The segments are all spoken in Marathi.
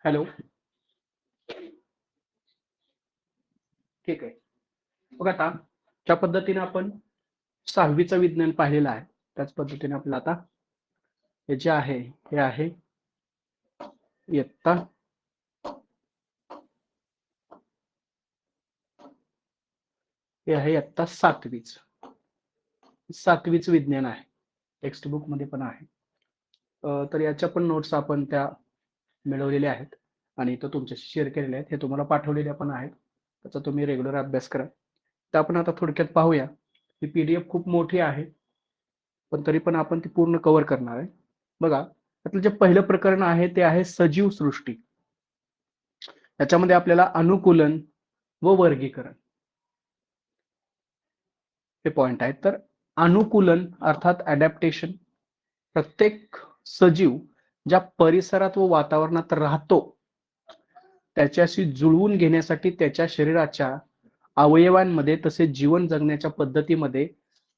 हॅलो. ठीक आहे. बघा आता ज्या पद्धतीने आपण 6वीचं विज्ञान पाहिलेलं आहे त्याच पद्धतीने आपल्याला आता हे जे आहे हे आहे इयत्ता हे आहे इयत्ता 7वीच विज्ञान आहे. टेक्स्ट बुक मध्ये पण आहे. तर याच्या पण नोट्स आपण त्या मिळवलेल्या आहेत आणि तो तुमच्याशी शेअर केलेले आहेत. हे तुम्हाला पाठवलेल्या पण आहेत. त्याचा तुम्ही रेग्युलर अभ्यास करा. तर आपण आता थोडक्यात पाहूया. ही पीडीएफ खूप मोठी आहे पण तरी पण आपण ती पूर्ण कव्हर करणार आहे. बघा त्यातलं जे पहिलं प्रकरण आहे ते आहे सजीव सृष्टी. याच्यामध्ये आपल्याला अनुकूलन व वर्गीकरण हे पॉइंट आहेत. तर अनुकूलन अर्थात अडॅप्टेशन, प्रत्येक सजीव ज्या परिसरात व वातावरणात राहतो त्याच्याशी जुळवून घेण्यासाठी त्याच्या शरीराच्या अवयवांमध्ये तसेच जीवन जगण्याच्या पद्धतीमध्ये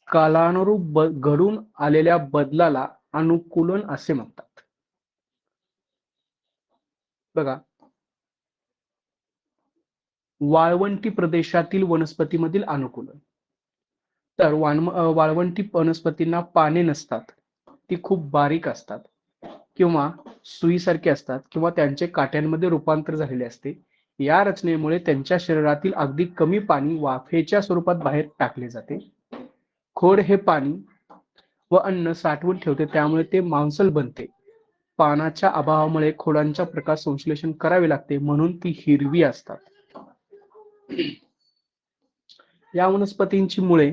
कालानुरूप घडून आलेल्या बदलाला अनुकूलन असे म्हणतात. बघा वाळवंटी प्रदेशातील वनस्पतीमधील अनुकूलन. तर वाळवंटी वनस्पतींना पाने नसतात, ती खूप बारीक असतात किंवा सुईसारखी असतात किंवा त्यांचे काट्यांमध्ये रूपांतर झालेले असते. या रचनेमुळे त्यांच्या शरीरातील अगदी कमी पाणी वाफेच्या स्वरूपात बाहेर टाकले जाते. खोड हे पाणी व अन्न साठवून ठेवते, त्यामुळे ते मांसल बनते. पाण्याच्या अभावामुळे खोडांच्या प्रकाश संश्लेषण करावे लागते, म्हणून ती हिरवी असतात. या वनस्पतींची मुळे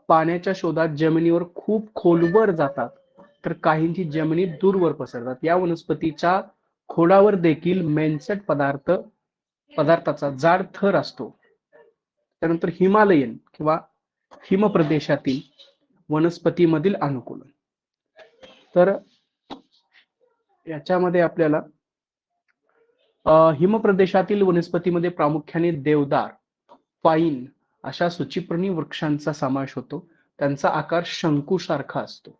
पाण्याच्या शोधात जमिनीवर खूप खोलवर जातात, तर काहींची जमिनीत दूरवर पसरतात. या वनस्पतीच्या खोडावर देखील मेनसट पदार्थाचा जाड थर असतो. त्यानंतर हिमालयन किंवा हिमप्रदेशातील वनस्पतीमधील अनुकूलन. तर याच्यामध्ये आपल्याला हिमप्रदेशातील वनस्पतीमध्ये प्रामुख्याने देवदार, पाईन अशा सूचिपर्णी वृक्षांचा समावेश होतो. त्यांचा आकार शंकूसारखा असतो.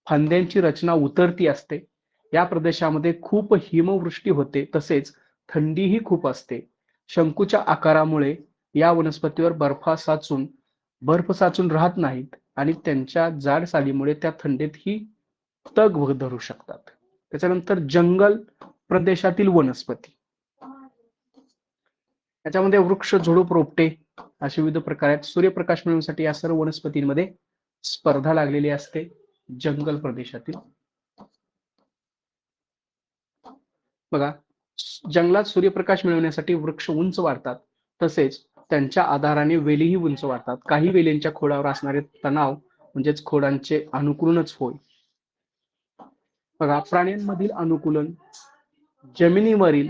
फांद्यांची रचना उतरती असते. या प्रदेशामध्ये खूप हिमवृष्टी होते, तसेच थंडीही खूप असते. शंकूच्या आकारामुळे या वनस्पतीवर बर्फ साचून राहत नाहीत आणि त्यांच्या जाड सालीमुळे त्या थंडीतही तग धरू शकतात. त्याच्यानंतर जंगल प्रदेशातील वनस्पती. याच्यामध्ये वृक्ष, झुडूप, रोपटे असे विविध प्रकार आहेत. सूर्यप्रकाश मिळवण्यासाठी या सर्व वनस्पतींमध्ये स्पर्धा लागलेली असते. जंगल प्रदेशातील बघा जंगलात सूर्यप्रकाश मिळवण्यासाठी वृक्ष उंच वाढतात, तसेच त्यांच्या आधाराने वेलीही उंच वाढतात. काही वेलींच्या खोडावर असणारे तणाव म्हणजेच खोडांचे अनुकूलनच होय. बघा प्राण्यांमधील अनुकूलन. जमिनीवरील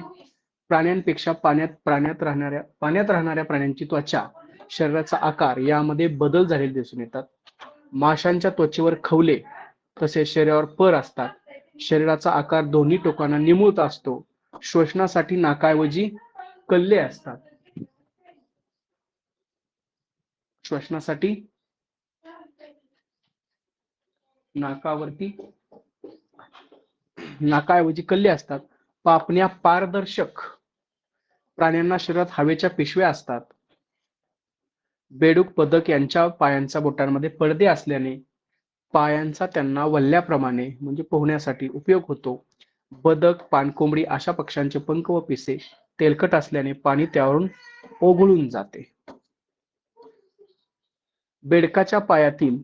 प्राण्यांपेक्षा पाण्यात राहणाऱ्या प्राण्यांची त्वचा, शरीराचा आकार यामध्ये बदल झालेले दिसून येतात. माशांच्या त्वचेवर खवले तसेच शरीरावर पर असतात. शरीराचा आकार दोन्ही टोकांना निमुळत असतो. श्वसनासाठी नाकाऐवजी कल्ले असतात. श्वसनासाठी नाकाऐवजी कल्ले असतात. पापण्या पारदर्शक. प्राण्यांना शरीरात हवेच्या पिशव्या असतात. बेडूक, बदक यांच्या पायांच्या बोटांमध्ये पडदे असल्याने पायांचा त्यांना वल्ल्याप्रमाणे म्हणजे पोहण्यासाठी उपयोग होतो. बदक, पाणकोंबडी अशा पक्ष्यांचे पंख व पिसे तेलकट असल्याने पाणी त्यावरून ओघळून जाते. बेडकाच्या पायातील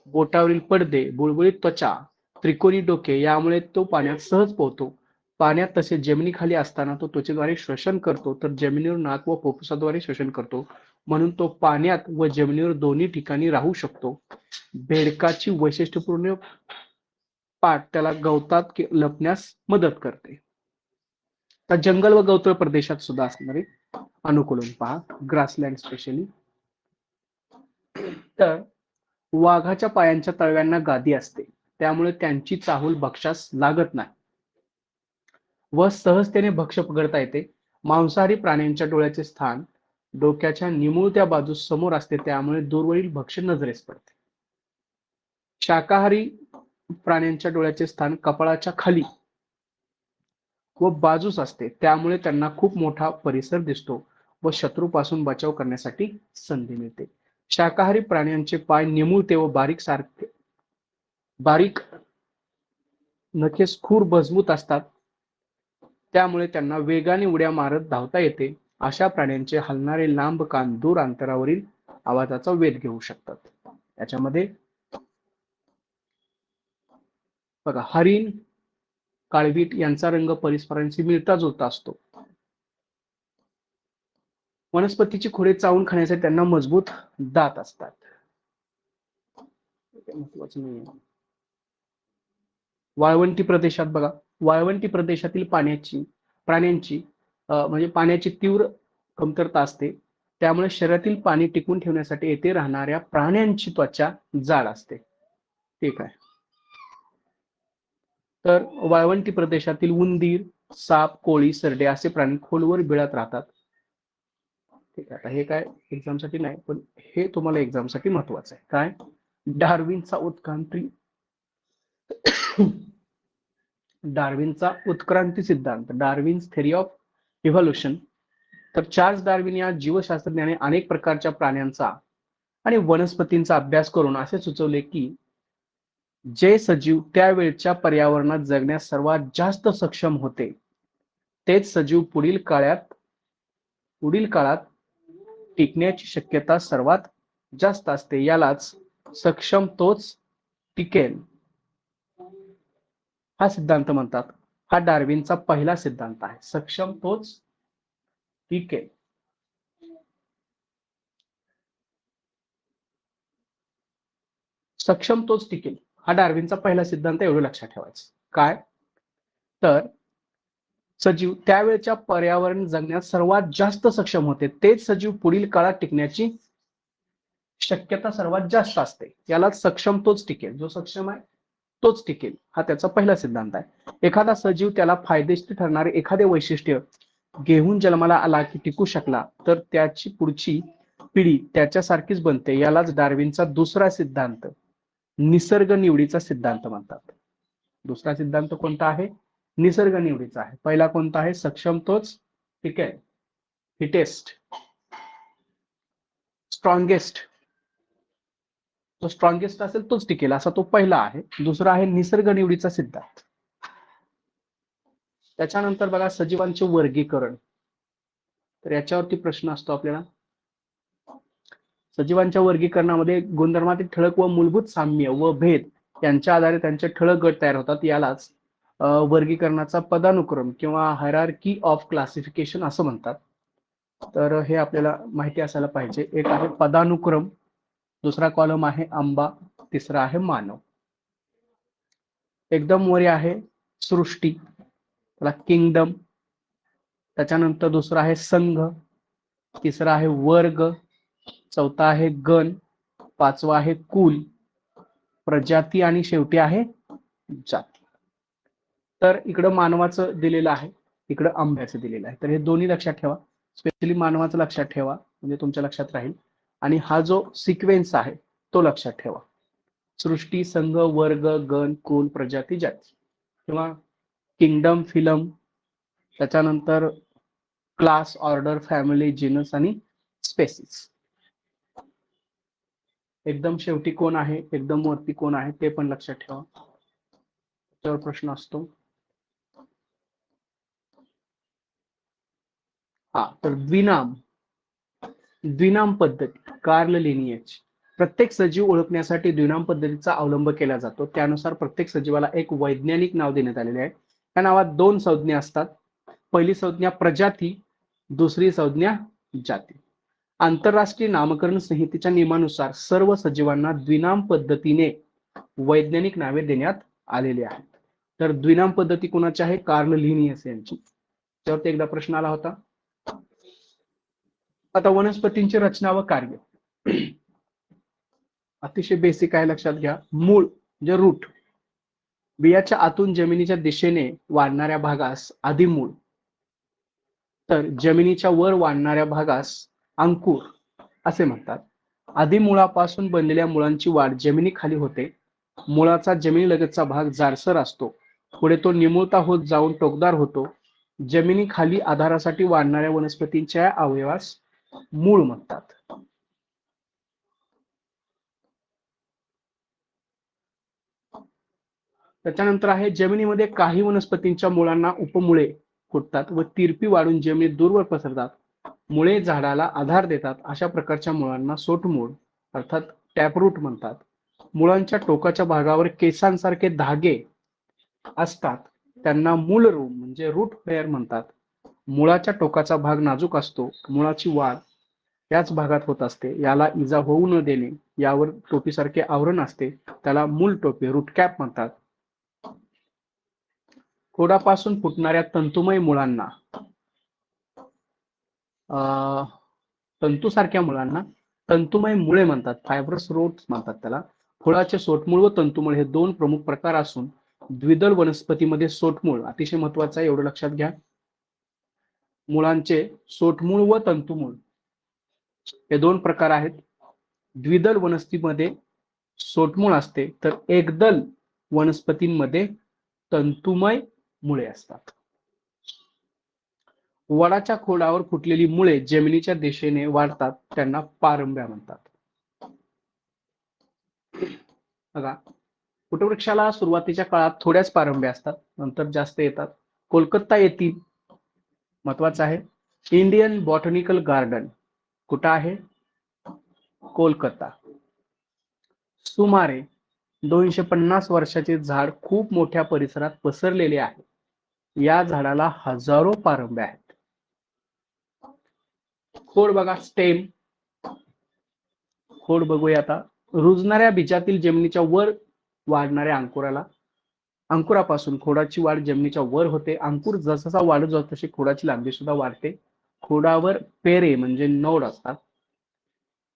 बोटावरील पडदे, बुळबुळीत त्वचा, त्रिकोणी डोके यामुळे तो पाण्यात सहज पोहतो. पाण्यात तसेच जमिनीखाली असताना तो त्वचेद्वारे श्वसन करतो, तर जमिनीवर नाक व फुफ्फुसाद्वारे श्वसन करतो, म्हणून तो पाण्यात व जमिनीवर दोन्ही ठिकाणी राहू शकतो. बेडकाची वैशिष्ट्यपूर्ण पाठ त्याला गवतात लपण्यास मदत करते. तर जंगल व गवताळ प्रदेशात सुद्धा असणारे अनुकूलन पहा, ग्रासलँड स्पेशली. तर वाघाच्या पायांच्या तळव्यांना गादी असते, त्यामुळे त्यांची चाहूल भक्ष्यास लागत नाही व सहजतेने भक्ष्य पकडता येते. मांसाहारी प्राण्यांच्या डोळ्याचे स्थान डोक्याच्या निमुळत्या बाजूस समोर असते, त्यामुळे दूरवरील भक्ष्य नजरेस पडते. शाकाहारी प्राण्यांच्या डोळ्याचे स्थान कपाळाच्या खाली व बाजूस असते, त्यामुळे त्यांना खूप मोठा परिसर दिसतो व शत्रूपासून बचाव करण्यासाठी संधी मिळते. शाकाहारी प्राण्यांचे पाय निमुळते व बारीक नखे खूर मजबूत असतात, त्यामुळे त्यांना वेगाने उड्या मारत धावता येते. अशा प्राण्यांचे हलणारे लांब कान दूर अंतरावरील आवाजाचा वेध घेऊ शकतात. याच्यामध्ये बघा, हरिण, काळवीट यांचा रंग परस्परांशी मिळता जुळता असतो. वनस्पतीची खोडे चावून खाण्यासाठी त्यांना मजबूत दात असतात. महत्वाचं नाही. वाळवंटी प्रदेशात बघा, वाळवंटी प्रदेशातील प्राण्यांची म्हणजे पाण्याची तीव्र कमतरता असते, त्यामुळे शरीरातील पाणी टिकून ठेवण्यासाठी येथे राहणाऱ्या प्राण्यांची त्वचा जाड असते. ठीक आहे. तर वाळवंटी प्रदेशातील उंदीर, साप, कोळी, सरडे असे प्राणी खोलवर बिळात राहतात. ठीक आहे. आता हे काय एक्झामसाठी नाही, पण हे तुम्हाला एक्झामसाठी महत्वाचं आहे. काय? डार्विनचा उत्क्रांती सिद्धांत, डार्विन्स थेरी ऑफ इव्हॉल्युशन. तर चार्ल्स डार्विन या जीवशास्त्रज्ञाने अनेक प्रकारच्या प्राण्यांचा आणि वनस्पतींचा अभ्यास करून असे सुचवले की जे सजीव त्यावेळच्या पर्यावरणात जगण्यास सर्वात जास्त सक्षम होते, तेच सजीव पुढील काळात टिकण्याची शक्यता सर्वात जास्त असते. यालाच सक्षम तोच टिकेल हा सिद्धांत म्हणतात. हा डार्विनचा पहिला सिद्धांत आहे. सक्षम तोच टिकेल. सक्षम तोच टिकेल हा डार्विनचा पहिला सिद्धांत. एवढं लक्षात ठेवायचं. काय? तर सजीव त्यावेळच्या पर्यावरण जगण्यास सर्वात जास्त सक्षम होते, तेच सजीव पुढील काळात टिकण्याची शक्यता सर्वात जास्त असते. याला सक्षम तोच टिकेल. जो सक्षम आहे तोच टिकेल हा त्याचा पहिला सिद्धांत आहे. एखादा सजीव त्याला फायदेशीर ठरणारे एखादे वैशिष्ट्य घेऊन जन्माला आला की टिकू शकला, तर त्याची पुढची पिढी त्याच्यासारखीच बनते. यालाच डार्विनचा दुसरा सिद्धांत, निसर्ग निवडीचा सिद्धांत म्हणतात. दुसरा सिद्धांत कोणता आहे? निसर्ग निवडीचा आहे. पहिला कोणता आहे? सक्षम तोच टिकेल, फिटेस्ट, स्ट्रॉंगेस्ट. जो स्ट्रॉंगेस्ट असेल तोच टिकेल असा तो पहिला आहे. दुसरा आहे निसर्ग निवडीचा सिद्धांत. त्याच्यानंतर बघा, सजीवांचे वर्गीकरण. तर याच्यावरती प्रश्न असतो आपल्याला. सजीवांच्या वर्गीकरणामध्ये गुणधर्मातील ठळक व मूलभूत साम्य व भेद यांच्या आधारे त्यांचे ठळक गट तयार होतात. यालाच वर्गीकरणाचा पदानुक्रम किंवा हायरार्की ऑफ क्लासिफिकेशन असं म्हणतात. तर हे आपल्याला माहिती असायला पाहिजे. एक आहे पदानुक्रम, दुसरा कॉलम आहे आंबा, तिसरा आहे मानव. एकदम वर आहे सृष्टी, त्याला किंगडम. त्याच्यानंतर दुसरा आहे संघ, तिसरा आहे वर्ग, चौथा आहे गण, पाचवा आहे कुल, प्रजाती आणि शेवटी आहे जाती. तर इकडं मानवाचं दिलेलं आहे, इकडं आंब्याचं दिलेलं आहे. तर हे दोन्ही लक्षात ठेवा. स्पेशली मानवाचं लक्षात ठेवा, म्हणजे तुमच्या लक्षात राहील. आणि हा जो सिक्वेन्स आहे तो लक्षात ठेवा. सृष्टी, संघ, वर्ग, गण, कुल, प्रजाती, जाती, किंवा किंगडम, फिलम, त्याच्यानंतर क्लास, ऑर्डर, फॅमिली, जीनस आणि स्पेसिस. एकदम शेवटी कोण आहे, एकदम वरती कोण आहे ते पण लक्षात ठेवा. त्यावर प्रश्न असतो. हा, तर द्विनाम पद्धती, कार्ल लिनिएज. प्रत्येक सजीव ओळखण्यासाठी द्विनाम पद्धतीचा अवलंब केला जातो. त्यानुसार प्रत्येक सजीवाला एक वैज्ञानिक नाव देण्यात आलेले आहे. या नावात दोन संज्ञा असतात. पहिली संज्ञा प्रजाती, दुसरी संज्ञा जाती. आंतरराष्ट्रीय नामकरण संहितेच्या नियमानुसार सर्व सजीवांना द्विनाम पद्धतीने वैज्ञानिक नावे देण्यात आलेली आहेत. तर द्विनाम पद्धती कोणाची आहे? कार्ल लिनियस यांची. त्यावरती एकदा प्रश्न आला होता. आता वनस्पतींची रचना व कार्य अतिशय बेसिक आहे, लक्षात घ्या. मूळ म्हणजे रूट, बियाच्या आतून जमिनीच्या दिशेने वाढणाऱ्या भागास आदिमूळ, तर जमिनीच्या वर वाढणाऱ्या भागास अंकुर असे म्हणतात. आदिमुळापासून बनलेल्या मुळांची वाढ जमिनीखाली होते. मुळाचा जमिनीलगतचा भाग जाडसर असतो, पुढे तो निमुळता होत जाऊन टोकदार होतो जमिनीखाली आधारासाठी वाढणाऱ्या वनस्पतींच्या अवयवास मूळ म्हणतात. त्याच्यानंतर आहे जमिनीमध्ये काही वनस्पतींच्या मुळांना उपमुळे फुटतात व तिरपी वाढून जमिनीत दूरवर पसरतात. मुळे झाडाला आधार देतात. अशा प्रकारच्या मुळांना सोटमूळ अर्थात टॅपरूट म्हणतात. मुळांच्या टोकाच्या भागावर केसांसारखे धागे असतात, त्यांना मूलरूप म्हणजे रूट हेअर म्हणतात. मुळाच्या टोकाचा भाग नाजूक असतो. मुळाची वाढ याच भागात होत असते. याला इजा होऊ न देणे, यावर टोपीसारखे आवरण असते, त्याला मूल टोपी रूट कॅप म्हणतात. खोडापासून फुटणाऱ्या तंतुमय मुळांना तंतूसारख्या मुळांना तंतुमय मुळे म्हणतात. फायब्रस रूट्स म्हणतात त्याला. फुलाचे सोटमूळ व तंतुमूळ हे दोन प्रमुख प्रकार असून द्विदल वनस्पतीमध्ये सोटमूळ अतिशय महत्वाचं आहे, एवढं लक्षात घ्या. मुळांचे सोटमूळ व तंतुमूळ हे दोन प्रकार आहेत. द्विदल वनस्पतीमध्ये सोटमूळ असते तर एकदल वनस्पतींमध्ये तंतुमय मुळे असतात. वडाच्या खोडावर फुटलेली मुळे जमिनीच्या दिशेने वाढतात, त्यांना पारंब्या म्हणतात. बघा, वटवृक्षाला सुरुवातीच्या काळात थोड्याच पारंब्या असतात, नंतर जास्त येतात. कोलकाता येथील महत्वाचं आहे इंडियन बॉटनिकल गार्डन कुठं आहे? कोलकाता. सुमारे 250 वर्षाचे झाड खूप मोठ्या परिसरात पसरलेले आहे. या झाडाला हजारो पारंब्या आहेत. खोड बघा, स्टेम. खोड बघूया आता. रुजणाऱ्या बीजातील जमिनीच्या वर वाढणाऱ्या अंकुरापासून खोडाची वाढ जमिनीच्या वर होते. अंकुर जसा वाढत जातो तशी खोडाची लांबी सुद्धा वाढते. खोडावर पेरे म्हणजे नोड असतात.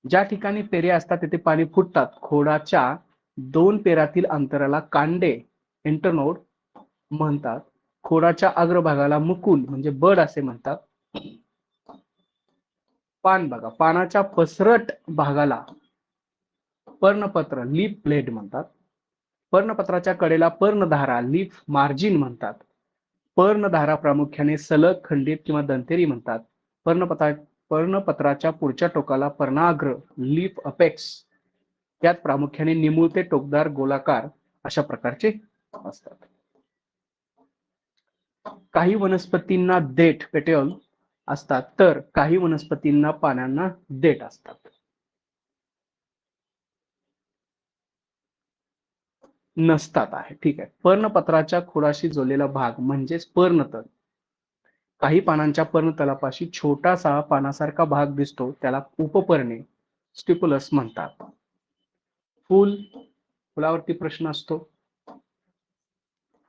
ज्या ठिकाणी पेरे असतात तिथे पाणी फुटतात. खोडाच्या दोन पेरातील अंतराला कांडे इंटरनोड म्हणतात. खोडाच्या अग्रभागाला मुकुल म्हणजे बड असे म्हणतात. पान बघा, पानाच्या पसरट भागाला पर्णपत्र लीफ ब्लेड म्हणतात. पर्णपत्राच्या कडेला पर्णधारा लीफ मार्जिन म्हणतात. पर्णधारा प्रामुख्याने सलग, खंडित किंवा दंतेरी म्हणतात. पर्णपत्राच्या पुढच्या टोकाला पर्णाग्र लीफ अपेक्स यात प्रामुख्याने निमुळते, टोकदार, गोलाकार अशा प्रकारचे असतात. काही वनस्पतींना देठ पेटेल असतात तर काही वनस्पतींना पानांना देठ असतात. नसतात आहे, ठीक आहे. पर्णपत्राच्या खोडाशी जोडलेला भाग म्हणजेच पर्णतल. काही पानांच्या पर्णतलापाशी छोटासा पानासारखा भाग दिसतो, त्याला उपपर्णे स्टिपुलस म्हणतात. फूल, फुलावरती प्रश्न असतो.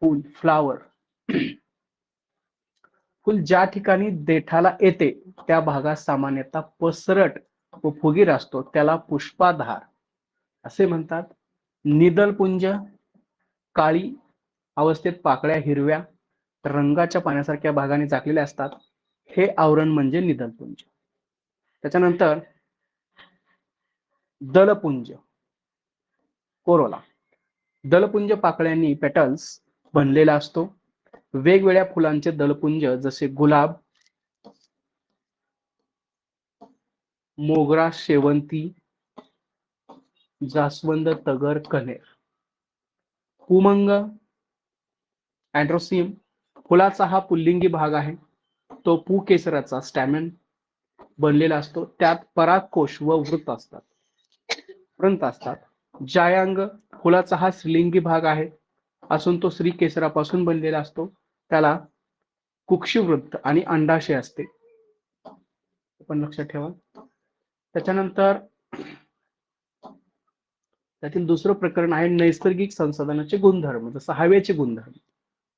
फूल, फ्लावर. फूल ज्या ठिकाणी देठाला येते त्या भागात सामान्यतः पसरट व फुगीर असतो, त्याला पुष्पाधार असे म्हणतात. निदलपुंज, काळी अवस्थेत पाकळ्या हिरव्या रंगाच्या पाण्यासारख्या भागाने झाकलेल्या असतात, हे आवरण म्हणजे निदलपुंज. त्याच्यानंतर दलपुंज, कोरोला. दलपुंज पाकळ्यांनी पेटल्स बनलेला असतो. वेगवेगळ्या फुलांचे दलपुंज जसे गुलाब, मोगरा, शेवंती, जास्वंद, तगर, कण्हेर. कुमंग, अँड्रोसियम. फुलाचा हा पुल्लिंगी भाग आहे. तो पुकेसराचा स्टॅमेन बनलेला असतो. त्यात परागकोश व वृंत असतात. जायांग, फुलाचा हा स्त्रीलिंगी भाग आहे असून तो स्त्री केसरापासून बनलेला असतो. त्याला कुक्षिवृत्त आणि अंडाशय असते, पण लक्षात ठेवा. त्याच्यानंतर त्यातील दुसरं प्रकरण आहे नैसर्गिक संसाधनाचे गुणधर्म, जसं हवेचे गुणधर्म,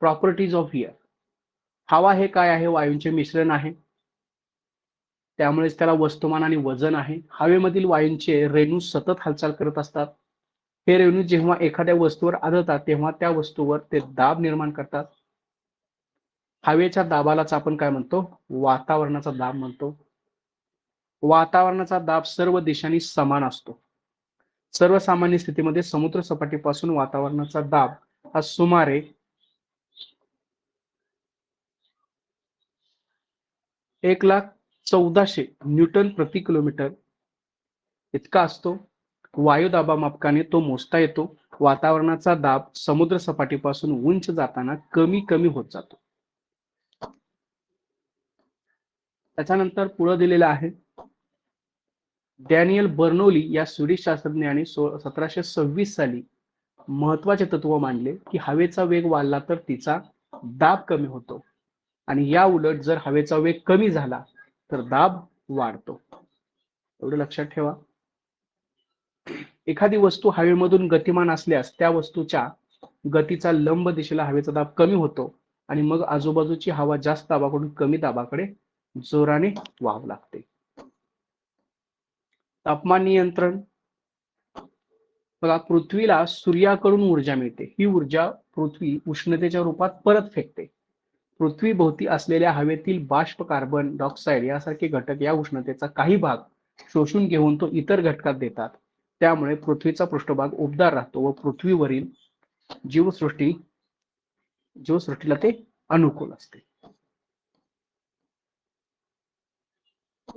प्रॉपर्टीज ऑफ एअर. हवा हे काय आहे? वायूंचे मिश्रण आहे, त्यामुळेच त्याला वस्तुमान आणि वजन आहे. हवेमधील वायूंचे रेणू सतत हालचाल करत असतात. हे रेणू जेव्हा एखाद्या वस्तूवर आदळतात तेव्हा त्या वस्तूवर ते दाब निर्माण करतात. हवेच्या दाबालाच आपण काय म्हणतो? वातावरणाचा दाब म्हणतो. वातावरणाचा दाब सर्व दिशांनी समान असतो. सर्वसामान्य स्थितीमध्ये समुद्र सपाटीपासून वातावरणाचा दाब हा सुमारे 1,14,000 न्यूटन प्रति किलोमीटर इतका असतो. वायुदाबामापकाने तो मोजता येतो. वातावरणाचा दाब समुद्र सपाटीपासून उंच जाताना कमी कमी होत जातो. त्याच्यानंतर पुढे दिलेलं आहे, डॅनियल बर्नौली या स्वीडिश शास्त्रज्ञाने 1726 साली महत्वाचे तत्व मांडले की हवेचा वेग वाढला तर तिचा दाब कमी होतो आणि या उलट जर हवेचा वेग कमी झाला तर दाब वाढतो. एवढं लक्षात ठेवा. एखादी वस्तू हवेमधून गतिमान असल्यास त्या वस्तूच्या गतीचा लंब दिशेला हवेचा दाब कमी होतो आणि मग आजूबाजूची हवा जास्त दाबाकडून कमी दाबाकडे जोराने वाहू लागते. तापमान नियंत्रण. बघा, पृथ्वीला सूर्याकडून ऊर्जा मिळते. ही ऊर्जा पृथ्वी उष्णतेच्या रूपात परत फेकते. पृथ्वीभोवती असलेल्या हवेतील बाष्प, कार्बन डायऑक्साईड यासारखे घटक या उष्णतेचा काही भाग शोषून घेऊन तो इतर घटकात देतात. त्यामुळे पृथ्वीचा पृष्ठभाग उबदार राहतो व पृथ्वीवरील जीवसृष्टीला ते अनुकूल असते.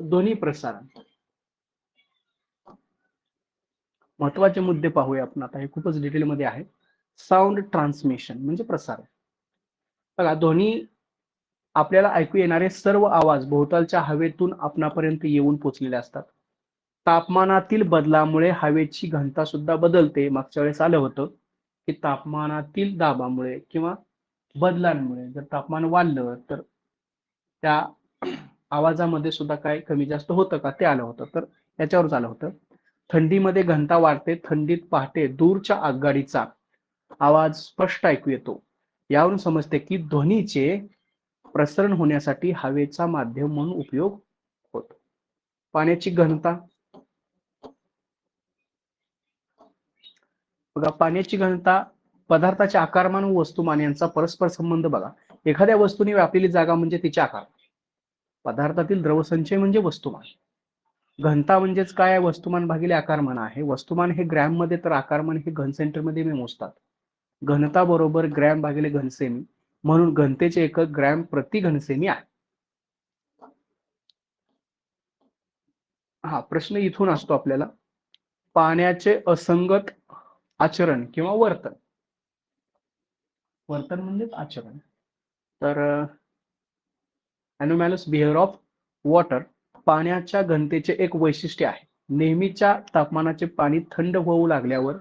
ध्वनी प्रसारण. महत्वाचे मुद्दे पाहूया आपण आता. हे खूपच डिटेलमध्ये आहे. साऊंड ट्रान्समिशन म्हणजे प्रसारण. बघा, ध्वनी आपल्याला ऐकू येणारे सर्व आवाज भोवतालच्या हवेतून आपणापर्यंत येऊन पोचलेले असतात. तापमानातील बदलामुळे हवेची घनता सुद्धा बदलते. मागच्या वेळेस आलं होतं की तापमानातील दाबामुळे किंवा बदलांमुळे जर तापमान वाढलं तर त्या आवाजामध्ये सुद्धा काय कमी जास्त होतं का, ते आलं होतं. तर याच्यावरच आलं होतं. थंडीमध्ये घनता वाढते. थंडीत पहाटे दूरच्या आगगाडीचा आवाज स्पष्ट ऐकू येतो. यावरून समजते की ध्वनीचे प्रसरण होण्यासाठी हवेचा माध्यम म्हणून उपयोग होतो. पाण्याची घनता. बघा, पाण्याची घनता पदार्थाचे आकारमान व वस्तुमान यांचा परस्पर संबंध. बघा, एखाद्या वस्तूने व्यापलेली जागा म्हणजे तिचे आकार. पदार्थातील द्रवसंचय म्हणजे वस्तुमान. घनता म्हणजेच काय? वस्तुमान भागिले आकारमान आहे. वस्तुमान हे ग्रॅम मध्ये तर आकारमान हे घनसेंटर मध्ये मी मोजतात. घनता बरोबर ग्रॅम भागिले घनसेमी, म्हणून घनतेचे एकक ग्रॅम प्रति घनसेमी आहे. हा प्रश्न इथून असतो आपल्याला, पाण्याचे असंगत आचरण किंवा वर्तन. वर्तन म्हणजेच आचरण. तर अनोमॅलस बिहेवियर ऑफ वॉटर. पाण्याच्या घनतेचे एक वैशिष्ट्य आहे. नेहमीच्या तापमानाचे पाणी थंड होऊ लागल्यावर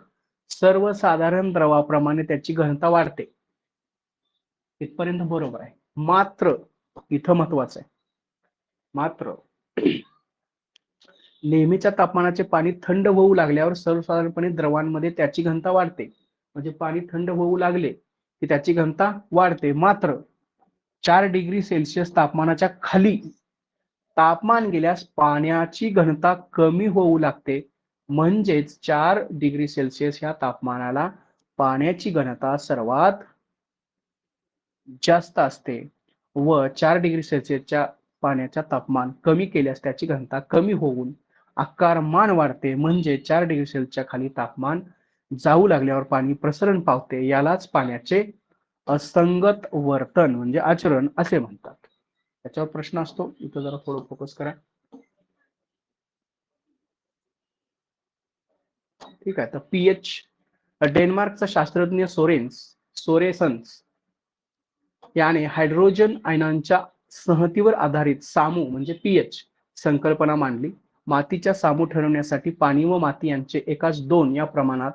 सर्वसाधारण द्रवाप्रमाणे त्याची घनता वाढते. इथपर्यंत बरोबर आहे. मात्र इथं महत्वाचं आहे, मात्र नेहमीच्या तापमानाचे पाणी थंड होऊ लागल्यावर सर्वसाधारणपणे द्रवांमध्ये त्याची घनता वाढते. म्हणजे पाणी थंड होऊ लागले की त्याची घनता वाढते. मात्र 4 डिग्री सेल्सिअस तापमानाच्या खाली तापमान गेल्यास पाण्याची घनता कमी होऊ लागते. म्हणजेच 4 डिग्री सेल्सिअस या तापमानाला पाण्याची घनता सर्वात जास्त असते व 4 डिग्री सेल्सिअसच्या पाण्याच्या तापमान कमी केल्यास त्याची घनता कमी होऊन आकारमान वाढते. म्हणजे 4 डिग्री सेल्सिअसच्या खाली तापमान जाऊ लागल्यावर पाणी प्रसरण पावते. यालाच पाण्याचे असंगत वर्तन म्हणजे आचरण असे म्हणतात. त्याच्यावर प्रश्न असतो. इथं जरा थोडं फोकस करा. ठीक आहे. तर पीएच. डेन्मार्कचा शास्त्रज्ञ सोरेसन्स याने हायड्रोजन आयनांच्या संहतीवर आधारित सामू म्हणजे पीएच संकल्पना मांडली. मातीच्या सामू ठरवण्यासाठी पाणी व माती यांचे एकाच 2 या प्रमाणात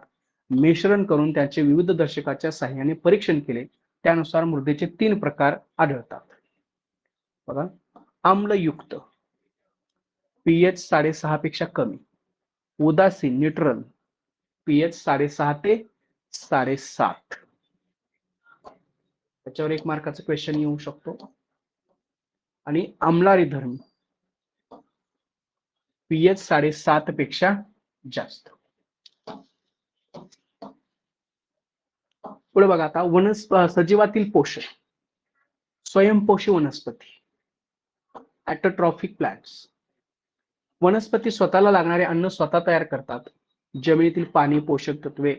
मिश्रण करून त्याचे विविध दर्शकाच्या साहाय्याने परीक्षण केले. त्यानुसार मृदेचे 3 प्रकार आढळतात. बघा, आम्लयुक्त पीएच 6.5 पेक्षा कमी, उदासीन न्यूट्रल पीएच 6.5 ते 7.5. त्याच्यावर 1 मार्काचा क्वेश्चन येऊ शकतो. आणि आम्लारी धर्मी पीएच 7.5 पेक्षा जास्त. पुढे बघा, आता सजीवातील पोषण. स्वयंपोषी वनस्पती ऑटोट्रॉफिक प्लांट्स. वनस्पती स्वतःला लागणारे अन्न स्वतः तयार करतात. जमिनीतील पाणी, पोषक तत्वे,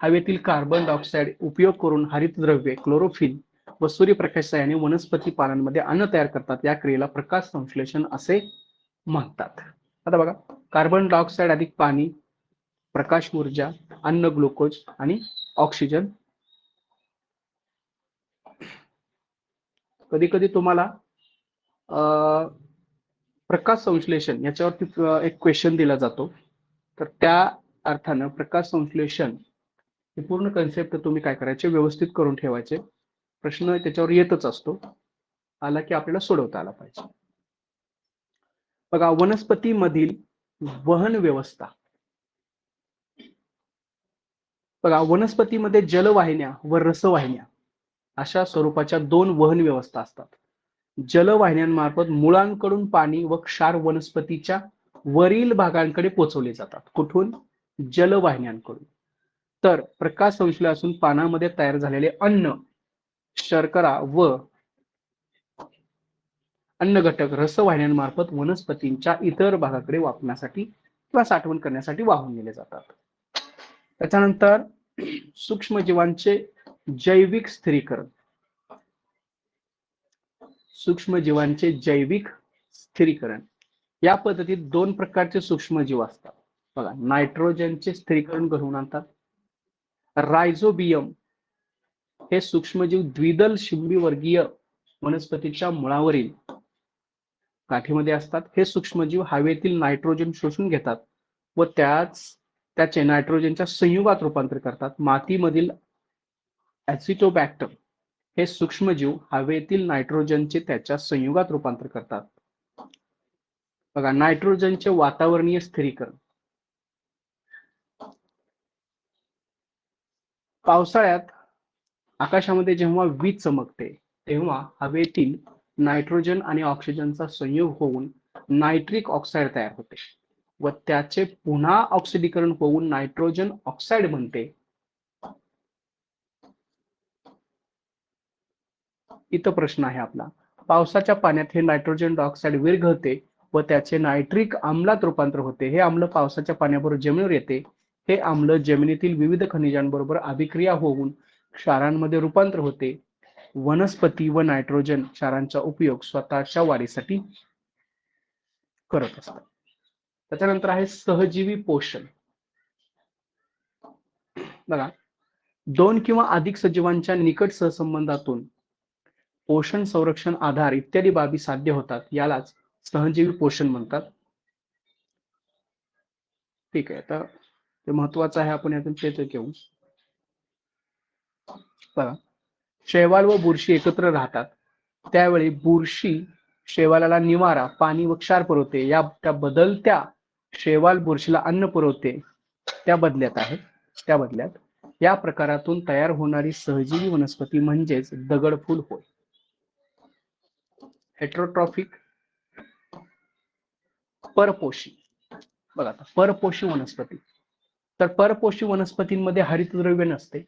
हवेतील कार्बन डायऑक्साईड उपयोग करून हरितद्रव्ये, क्लोरोफिल व सूर्यप्रकाशाच्या साहाय्याने वनस्पती पानांमध्ये अन्न तयार करतात. या क्रियेला प्रकाश संश्लेषण असे म्हणतात. आता बघा, कार्बन डायऑक्साईड अधिक पाणी, प्रकाश ऊर्जा, अन्न, ग्लुकोज आणि ऑक्सिजन. कधी कधी तुम्हाला प्रकाश संश्लेषण याच्यावरती एक क्वेश्चन दिला जातो, तर त्या अर्थानं प्रकाश संश्लेषण ही पूर्ण कन्सेप्ट तुम्ही काय करायचे, व्यवस्थित करून ठेवायचे. प्रश्न त्याच्यावर येतच असतो, आला की आपल्याला सोडवता आला पाहिजे. बघा, वनस्पतीमधील वहन व्यवस्था. बघा, वनस्पतीमध्ये जलवाहिन्या व रसवाहिन्या अशा स्वरूपाच्या दोन वहन व्यवस्था असतात. जलवाहिन्यांमार्फत मुळांकडून पाणी व क्षार वनस्पतीच्या वरील भागांकडे पोहोचवले जातात. कुठून? जलवाहिन्यांकडून. तर प्रकाश संश्लेषणातून पानामध्ये तयार झालेले अन्न, शर्करा व अन्न घटक रसवाहिन्यांमार्फत वनस्पतींच्या इतर भागाकडे वापरण्यासाठी किंवा साठवण करण्यासाठी वाहून नेले जातात. त्याच्यानंतर सूक्ष्मजीवांचे जैविक स्थिरीकरण. सूक्ष्मजीवांचे जैविक स्थिरीकरण या पद्धतीत दोन प्रकारचे सूक्ष्मजीव असतात. बघा, नायट्रोजनचे स्थिरीकरण घडवून आणतात. रायझोबियम हे सूक्ष्मजीव द्विदल शिंबीवर्गीय वनस्पतीच्या मुळावरील गाठीमध्ये असतात. हे सूक्ष्मजीव हवेतील नायट्रोजन शोषून घेतात व त्याचे नायट्रोजनच्या संयुगात रूपांतर करतात. मातीमधील ऍसिटोबॅक्टर हे सूक्ष्मजीव हवेतील नायट्रोजनचे त्याच्या संयुगात रूपांतर करतात. बघा, नायट्रोजनचे वातावरणीय स्थिरीकरण. पावसाळ्यात आकाशामध्ये जेव्हा वीज चमकते तेव्हा हवेतील नायट्रोजन आणि ऑक्सिजनचा संयोग होऊन नायट्रिक ऑक्साईड तयार होते व त्याचे पुन्हा ऑक्सिडीकरण होऊन नायट्रोजन ऑक्साईड बनते. इथं प्रश्न आहे आपला, पावसाच्या पाण्यात हे नायट्रोजन डायऑक्साईड विरघळते व त्याचे नायट्रिक आम्लात रूपांतर होते. हे आम्ल पावसाच्या पाण्याबरोबर जमिनीवर येते. हे आम्ल जमिनीतील विविध खनिजांबरोबर अभिक्रिया होऊन क्षारांमध्ये रूपांतर होते. वनस्पती व नायट्रोजन क्षारांचा उपयोग स्वतःच्या वाढीसाठी करत असतात. त्याच्यानंतर आहे सहजीवी पोषण. बघा, दोन किंवा अधिक सजीवांच्या निकट सहसंबंधातून पोषण, संरक्षण, आधार इत्यादी बाबी साध्य होतात. यालाच सहजीवी पोषण म्हणतात. ठीक आहे, तर ते महत्वाचं आहे, आपण यातून तेच घेऊ. बघा, शैवाल व बुरशी एकत्र राहतात. त्यावेळी बुरशी शैवालाला निवारा, पाणी व क्षार पुरवते. त्या बदलत्या शैवाल बुरशीला अन्न पुरवते. त्या बदल्यात या प्रकारातून तयार होणारी सहजीवी वनस्पती म्हणजेच दगडफूल होय. हेटेरोट्रॉफिक, परपोषी. बघा, परपोषी वनस्पती. तर परपोषी वनस्पतींमध्ये हरितद्रव्य नसते.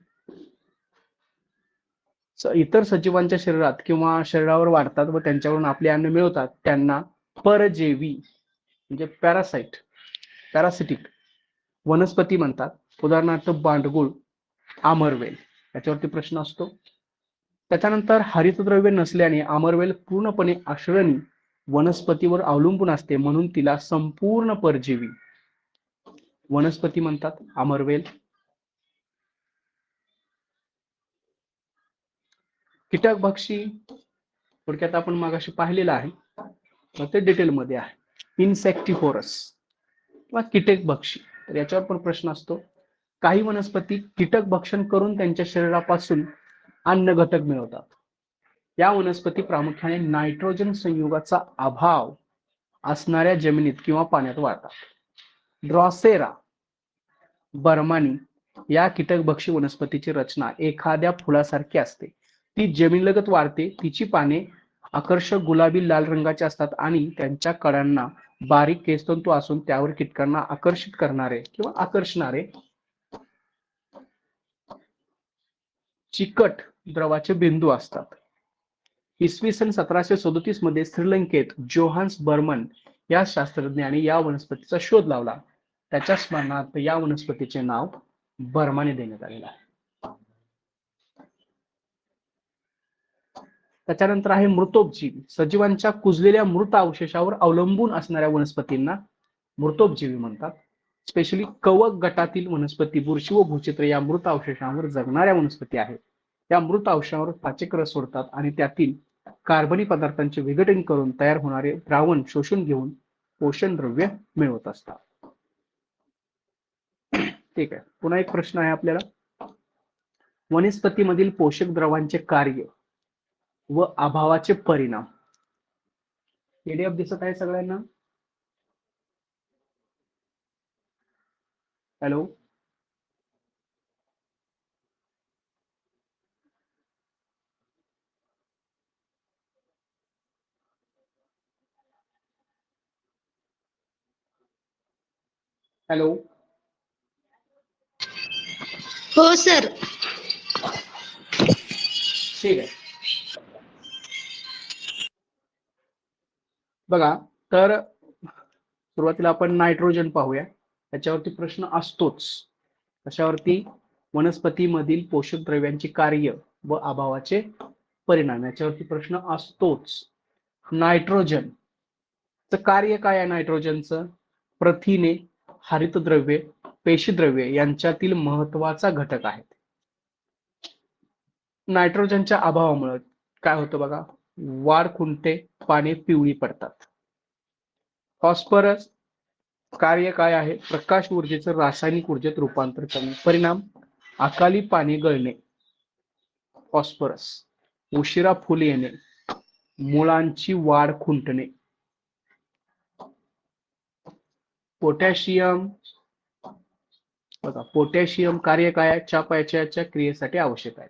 इतर सजीवांच्या शरीरात किंवा शरीरावर वाढतात व त्यांच्यावरून आपले अन्न मिळवतात त्यांना परजीवी म्हणजे पॅरासिटिक वनस्पती म्हणतात. उदाहरणार्थ बांडगुळ, आमरवेल याच्यावरती प्रश्न असतो. त्याच्यानंतर हरितद्रव्य नसल्याने आमरवेल पूर्णपणे आश्रयणी वनस्पतीवर अवलंबून असते, म्हणून तिला संपूर्ण परजीवी वनस्पती म्हणतात, आमरवेल. कीटकभक्षी थोडक्यात आपण मागाशी पाहिलेलं आहे, ते डिटेलमध्ये आहे. इन्सेक्टिफोरस किंवा कीटकभक्षी. तर याच्यावर पण प्रश्न असतो. काही वनस्पती कीटक भक्षण करून त्यांच्या शरीरापासून अन्न घटक मिळवतात. या वनस्पती प्रामुख्याने नायट्रोजन संयुगाचा अभाव असणाऱ्या जमिनीत किंवा पाण्यात वाढतात. ड्रॉसेरा बर्मानी या कीटकभक्षी वनस्पतीची रचना एखाद्या फुलासारखी असते. ती जमिनीलगत वाढते. तिची पाने आकर्षक गुलाबी लाल रंगाचे असतात आणि त्यांच्या कडांना बारीक केसतंतू असून त्यावर कीटकांना आकर्षित करणारे किंवा आकर्षणारे चिकट द्रवाचे बिंदू असतात. इसवी सन 1737 मध्ये श्रीलंकेत जोहान्स बर्मन या शास्त्रज्ञाने या वनस्पतीचा शोध लावला. त्याच्या स्मरणार्थ या वनस्पतीचे नाव बर्माने देण्यात आलेले आहे. त्याच्यानंतर आहे मृतोपजीवी. सजीवांच्या कुजलेल्या मृत अवशेषावर अवलंबून असणाऱ्या वनस्पतींना मृतोपजीवी म्हणतात. स्पेशली कवक गटातील वनस्पती, बुरशी व भूचित्र या मृत अवशेषांवर जगणाऱ्या वनस्पती आहेत. त्या मृत अवशेषावर पाचक रस सोडतात आणि त्यातील कार्बनी पदार्थांचे विघटन करून तयार होणारे द्रावण शोषून घेऊन पोषण द्रव्य मिळवत असतात. ठीक आहे. पुन्हा एक प्रश्न आहे आपल्याला, वनस्पतीमधील पोषक द्रव्यांचे कार्य व अभावाचे परिणाम. पीडीएफ दिसत आहे सगळ्यांना? Hello, hello. हो सर. ठीक आहे. बघा, तर सुरुवातीला आपण नायट्रोजन पाहूया. त्याच्यावरती प्रश्न असतोच. कशावरती? वनस्पतीमधील पोषक द्रव्यांची कार्य व अभावाचे परिणाम, याच्यावरती प्रश्न असतोच. नायट्रोजन कार्य काय आहे? नायट्रोजनचं प्रथिने, हरितद्रव्ये, पेशीद्रव्ये यांच्यातील महत्वाचा घटक आहे. नायट्रोजनच्या अभावामुळे काय होतं बघा, वाढ खुंटते, पाने पिवळी पडतात. फॉस्फरस कार्य काय आहे? प्रकाश ऊर्जेचं रासायनिक ऊर्जेत रूपांतर करणे. परिणाम अकाली पाने गळणे. फॉस्फरस. उशिरा फुले येणे, मुळांची वाढ खुंटणे. पोटॅशियम बघा, पोटॅशियम कार्य काय आहे? चयापचयाच्या क्रियेसाठी आवश्यक आहे.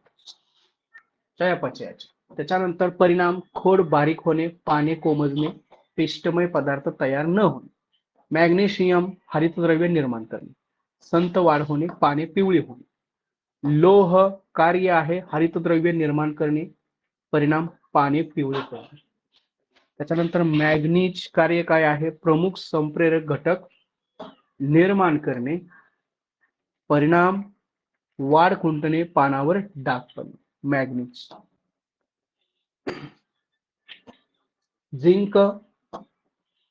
चयापचयाचे. त्याच्यानंतर परिणाम खोड बारीक होणे, पाने कोमजणे, पिष्टमय पदार्थ तयार न होणे. मॅग्नेशियम हरितद्रव्य निर्माण करणे, संत वाढ होणे, पाने पिवळी होणे. लोह कार्य आहे हरितद्रव्य निर्माण करणे, परिणाम पाने पिवळे करणे. त्याच्यानंतर मॅग्नीज कार्य काय आहे? प्रमुख संप्रेरक घटक निर्माण करणे, परिणाम वाढ खुंटणे, पानावर डाग पडणे. मॅग्नीज. झिंक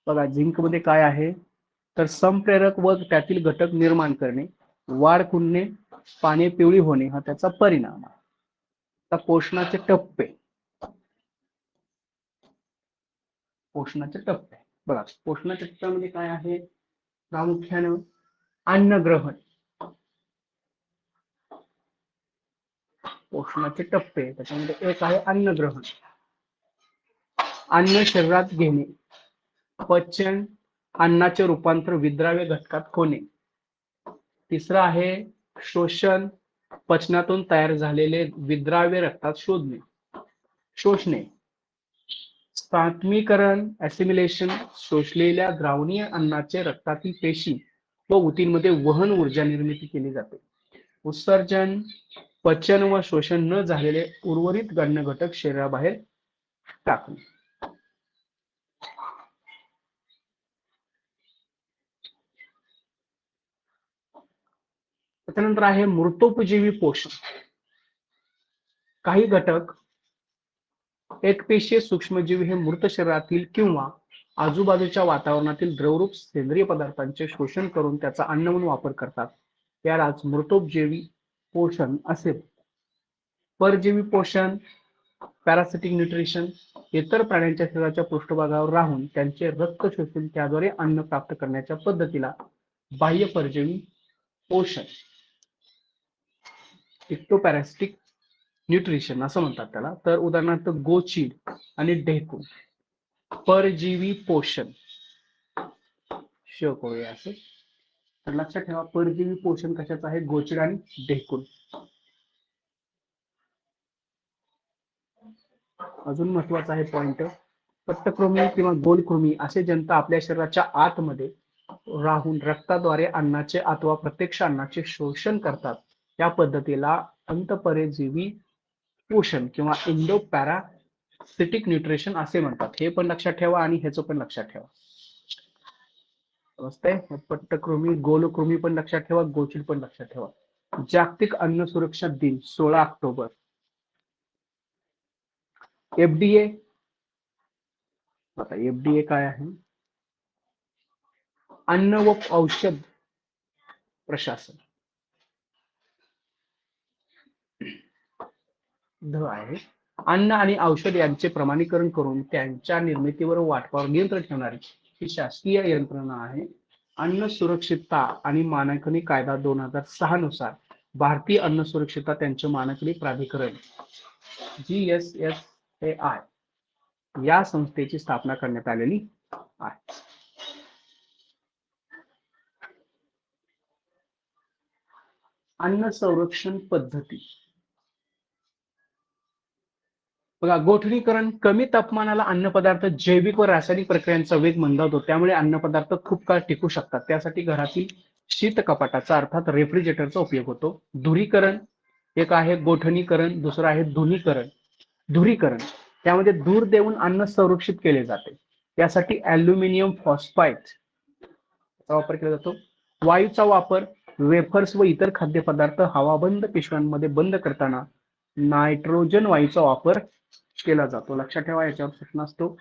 बघा, झिंक मध्ये काय आहे? तर संप्रेरक व त्यातील घटक निर्माण करणे, वाढ खुंटणे, पाने पिवळी होणे हा त्याचा परिणाम आहे. आता पोषणाचे टप्पे. पोषणाचे टप्पे बघा, पोषणाच्या टप्प्यामध्ये काय आहे? प्रामुख्याने अन्नग्रहण. पोषणाचे टप्पे त्याच्यामध्ये एक आहे अन्नग्रहण. अन्न शरीरात घेणे, पचन, अन्नाचे रूपांतर विद्राव्य घटकात होणे. तिसरं आहे शोषण, पचनातून तयार झालेले विद्राव्य रक्तात शोषणे. स्थात्मीकरण, ऍसिमिलेशन, शोषलेल्या द्रावणीय अन्नाचे रक्तातील पेशी व ऊतींमध्ये वहन ऊर्जा निर्मिती केली जाते. उत्सर्जन, पचन व शोषण न झालेले उर्वरित गण्य घटक शरीराबाहेर टाकणे. त्यानंतर आहे मृतोपजीवी पोषण. काही घटक एकपेशीय सूक्ष्मजीवी हे मृत शरीरातील किंवा आजूबाजूच्या वातावरणातील द्रवरूप सेंद्रिय पदार्थांचे शोषण करून त्याचा अन्न म्हणून वापर करतात. यालाच मृतोपजीवी पोषण असे. परजीवी पोषण, पॅरासिटिक न्यूट्रिशन, इतर प्राण्यांच्या शरीराच्या पृष्ठभागावर राहून त्यांचे रक्त शोषून त्याद्वारे अन्न प्राप्त करण्याच्या पद्धतीला बाह्य परजीवी पोषण, इक्टोपॅरासिटिक न्यूट्रिशन असं म्हणतात त्याला. तर उदाहरणार्थ गोचीड आणि ढेकूण. परजीवी पोषण असे. तर लक्षात ठेवा, परजीवी पोषण कशाचं आहे? गोचीड आणि ढेकूण. अजून महत्वाचा आहे पॉइंट, पट्टकृमी किंवा गोलकृमी असे जंत आपल्या शरीराच्या आतमध्ये राहून रक्ताद्वारे अन्नाचे अथवा प्रत्यक्ष अन्नाचे शोषण करतात. या पद्धतीला अंतःपरजीवी पोषण किंवा इंडोपॅरासिटिक न्यूट्रिशन असे म्हणतात. हे पण लक्षात ठेवा आणि ह्याचं पण लक्षात ठेवा. पट्टकृमी, गोलकृमी पण लक्षात ठेवा, गोचीड पण लक्षात ठेवा. जागतिक अन्न सुरक्षा दिन 16 ऑक्टोबर. एफडीए, आता एफडीए काय आहे? अन्न व औषध प्रशासन. ध आहे. अन्न आणि औषध यांचे प्रमाणीकरण करून त्यांच्या निर्मितीवर व वाटपावर नियंत्रण ठेवणारी ही शासकीय यंत्रणा आहे. अन्न सुरक्षितता आणि मानकनी कायदा 2006 नुसार भारतीय अन्न सुरक्षितता त्यांचे मानकनी प्राधिकरण GSSAI या संस्थेची स्थापना करण्यात आलेली आहे. अन्न संरक्षण पद्धती. बघा, गोठणीकरण. कमी तापमानाला अन्नपदार्थ जैविक व रासायनिक प्रक्रियांचा वेग मंदावतो, त्यामुळे अन्नपदार्थ खूप काळ टिकू शकतात. त्यासाठी घरातील शीत कपाटाचा अर्थात रेफ्रिजरेटरचा उपयोग होतो. धुरीकरण एक आहे गोठणीकरण, दुसरं आहे धुनीकरण. धुरीकरण त्यामध्ये धूर देऊन अन्न संरक्षित केले जाते. त्यासाठी अल्युमिनियम फॉस्फाईडचा वापर केला जातो. वायूचा वापर. वेफर्स व इतर खाद्यपदार्थ हवाबंद पिशव्यांमध्ये बंद करताना नायट्रोजन वायूचा वापर केला जातो. लक्षात ठेवा, याच्यावर प्रश्न असतो.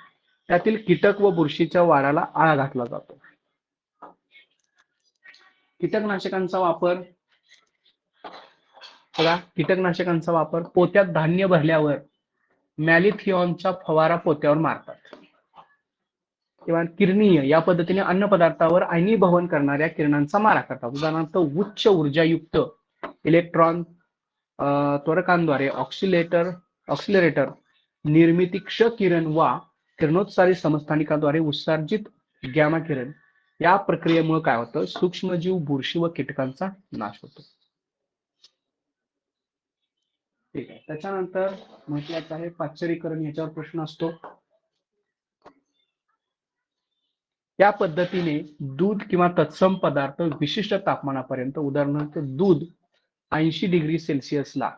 त्यातील कीटक व बुरशीच्या वाढाला आळा घातला जातो. कीटकनाशकांचा वापर. बघा, कीटकनाशकांचा वापर. पोत्यात धान्य भरल्यावर मॅलिथिऑनचा फवारा पोत्यावर मारतात. किंवा किरणीय या पद्धतीने अन्न पदार्थावर आयनीभवन करणाऱ्या किरणांचा मारा करतात. उदाहरणार्थ उच्च ऊर्जायुक्त इलेक्ट्रॉन त्वरकांद्वारे ऑक्सिलरेटर निर्मिती, क्ष किरण वा किरणोत्सारी समस्थानिकाद्वारे उत्सर्जित गॅमा किरण या प्रक्रियेमुळे काय होतं? सूक्ष्मजीव, बुरशी व कीटकांचा नाश होतो. ठीक आहे. त्याच्यानंतर महत्वाचं आहे पाश्चरीकरण. याच्यावर प्रश्न असतो. या पद्धतीने दूध किंवा तत्सम पदार्थ विशिष्ट तापमानापर्यंत, उदाहरणार्थ दूध 80 डिग्री सेल्सिअसला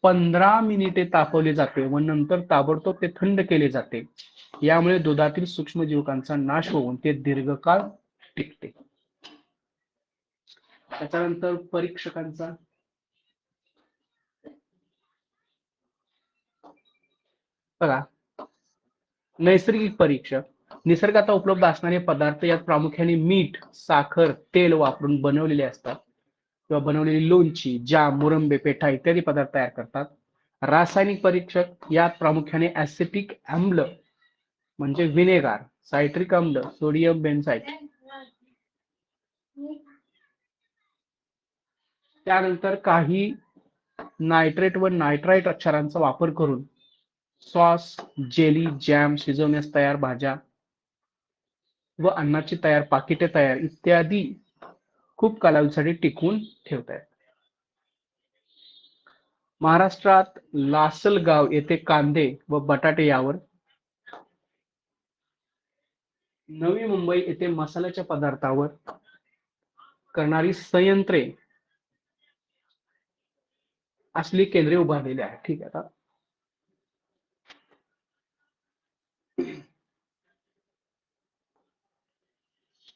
15 मिनिटे तापवले जाते व नंतर ताबडतोब ते थंड केले जाते. यामुळे दुधातील सूक्ष्मजीवकांचा नाश होऊन ते दीर्घकाळ टिकते. त्याच्यानंतर परीक्षकांचा. बघा, नैसर्गिक परीक्षक. निसर्गात उपलब्ध असणारे पदार्थ यात प्रामुख्याने मीठ, साखर, तेल वापरून बनवलेले असतात किंवा बनवलेली लोणची, जाम, मुरंबे, पेठा इत्यादी पदार्थ तयार करतात. रासायनिक परीक्षक यात प्रामुख्याने ऍसिटिक आम्ल म्हणजे विनेगार, सायट्रिक आम्ल, सोडियम बेन्झाइट. त्यानंतर काही नायट्रेट व नायट्राइट क्षारांचा वापर करून सॉस, जेली, जॅम शिजवण्यास तयार भाज्या व अन्नाची तयार पाकिटे तयार इत्यादी खूप कालावधीसाठी टिकवून ठेवता येतात. महाराष्ट्रात लासलगाव येथे कांदे व बटाटे यावर. नवी मुंबई येथे मसाल्याच्या पदार्थावर करणारी संयंत्रे असली केंद्रे उभारलेली आहेत. ठीक आहे. आता